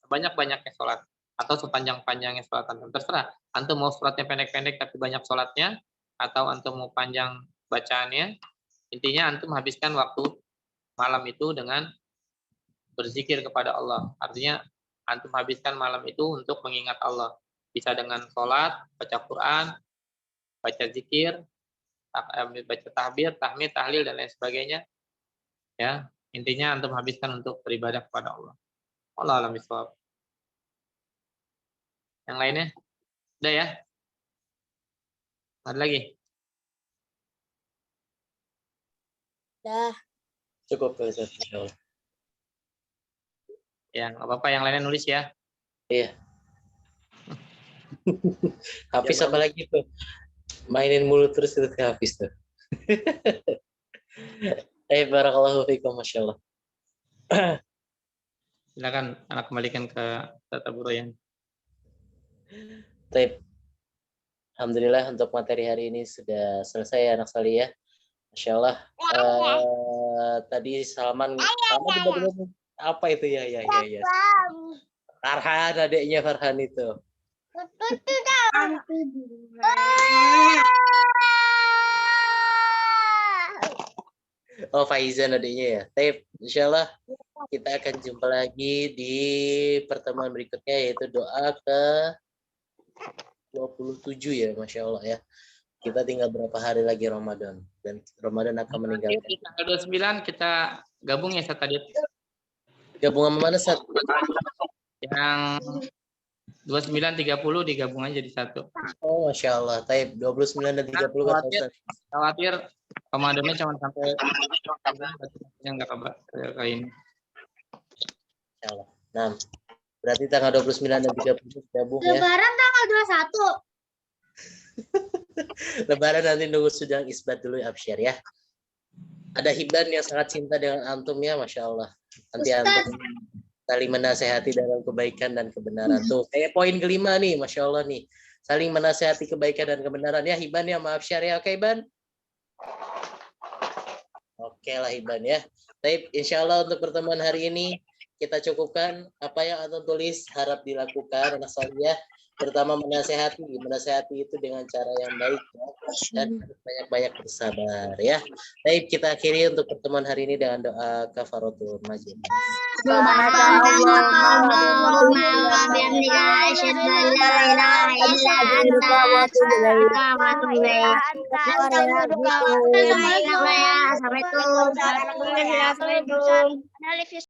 banyak-banyaknya sholat atau sepanjang-panjangnya sholat antum. Terserah, antum mau sholatnya pendek-pendek tapi banyak sholatnya, atau antum mau panjang bacaannya. Intinya antum habiskan waktu malam itu dengan berzikir kepada Allah. Artinya antum habiskan malam itu untuk mengingat Allah. Bisa dengan sholat, baca Quran, baca zikir, baca tahbir, tahmid, tahlil dan lain sebagainya. Ya, intinya antum habiskan untuk beribadah kepada Allah. Allah alam bisawab. Yang lainnya? Udah ya? Ada lagi? Dah. Cukup Ustaz, insyaallah. Ya, nggak apa-apa. Yang lainnya nulis ya. Iya. Hafiz Ya, apa lagi tuh? Mainin mulut terus itu ke Hafiz tuh. Barakallahu fiikum, masyaallah. Silakan anak kembalikan ke Tata Buroyan. Taib. Alhamdulillah untuk materi hari ini sudah selesai ya anak sekali ya. Masya Allah. Tadi Salman apa itu ya? Farhan, adiknya Farhan itu. Oh, Faizan adiknya ya. Taib, insya Allah kita akan jumpa lagi di pertemuan berikutnya yaitu doa ke 27 ya, Masya Allah ya. Kita tinggal berapa hari lagi Ramadan dan Ramadan akan meninggalkan. Di tanggal 29 kita gabung ya Ustaz tadi. Gabung sama mana Ustaz? Yang 29 30 digabung aja jadi satu. Oh, Masya Allah. Taib 29 dan 30 kata Ustaz. Khawatir komandonya cuma sampai yang enggak kayak ini. Masya Allah. Nah, berarti tanggal 29 dan 30 gabung ya. Lebaran tanggal 21. Lebaran nanti nunggu Sujang isbat dulu ya, Absyar ya. Ada Hiban yang sangat cinta dengan antum ya, Masya Allah. Nanti Ustaz. antum saling menasehati dalam kebaikan dan kebenaran. Tuh, kayak poin kelima nih, Masya Allah nih. Saling menasehati kebaikan dan kebenaran ya, Hiban ya, maaf Syar ya. Oke, Hiban? Oke lah, Hiban ya. Baik, insya Allah untuk pertemuan hari ini kita cukupkan apa yang antum tulis harap dilakukan anak saya. Pertama menasehati itu dengan cara yang baik ya, dan banyak-banyak bersabar ya. Baik, kita akhiri untuk pertemuan hari ini dengan doa kafaratul majlis. Assalamualaikum.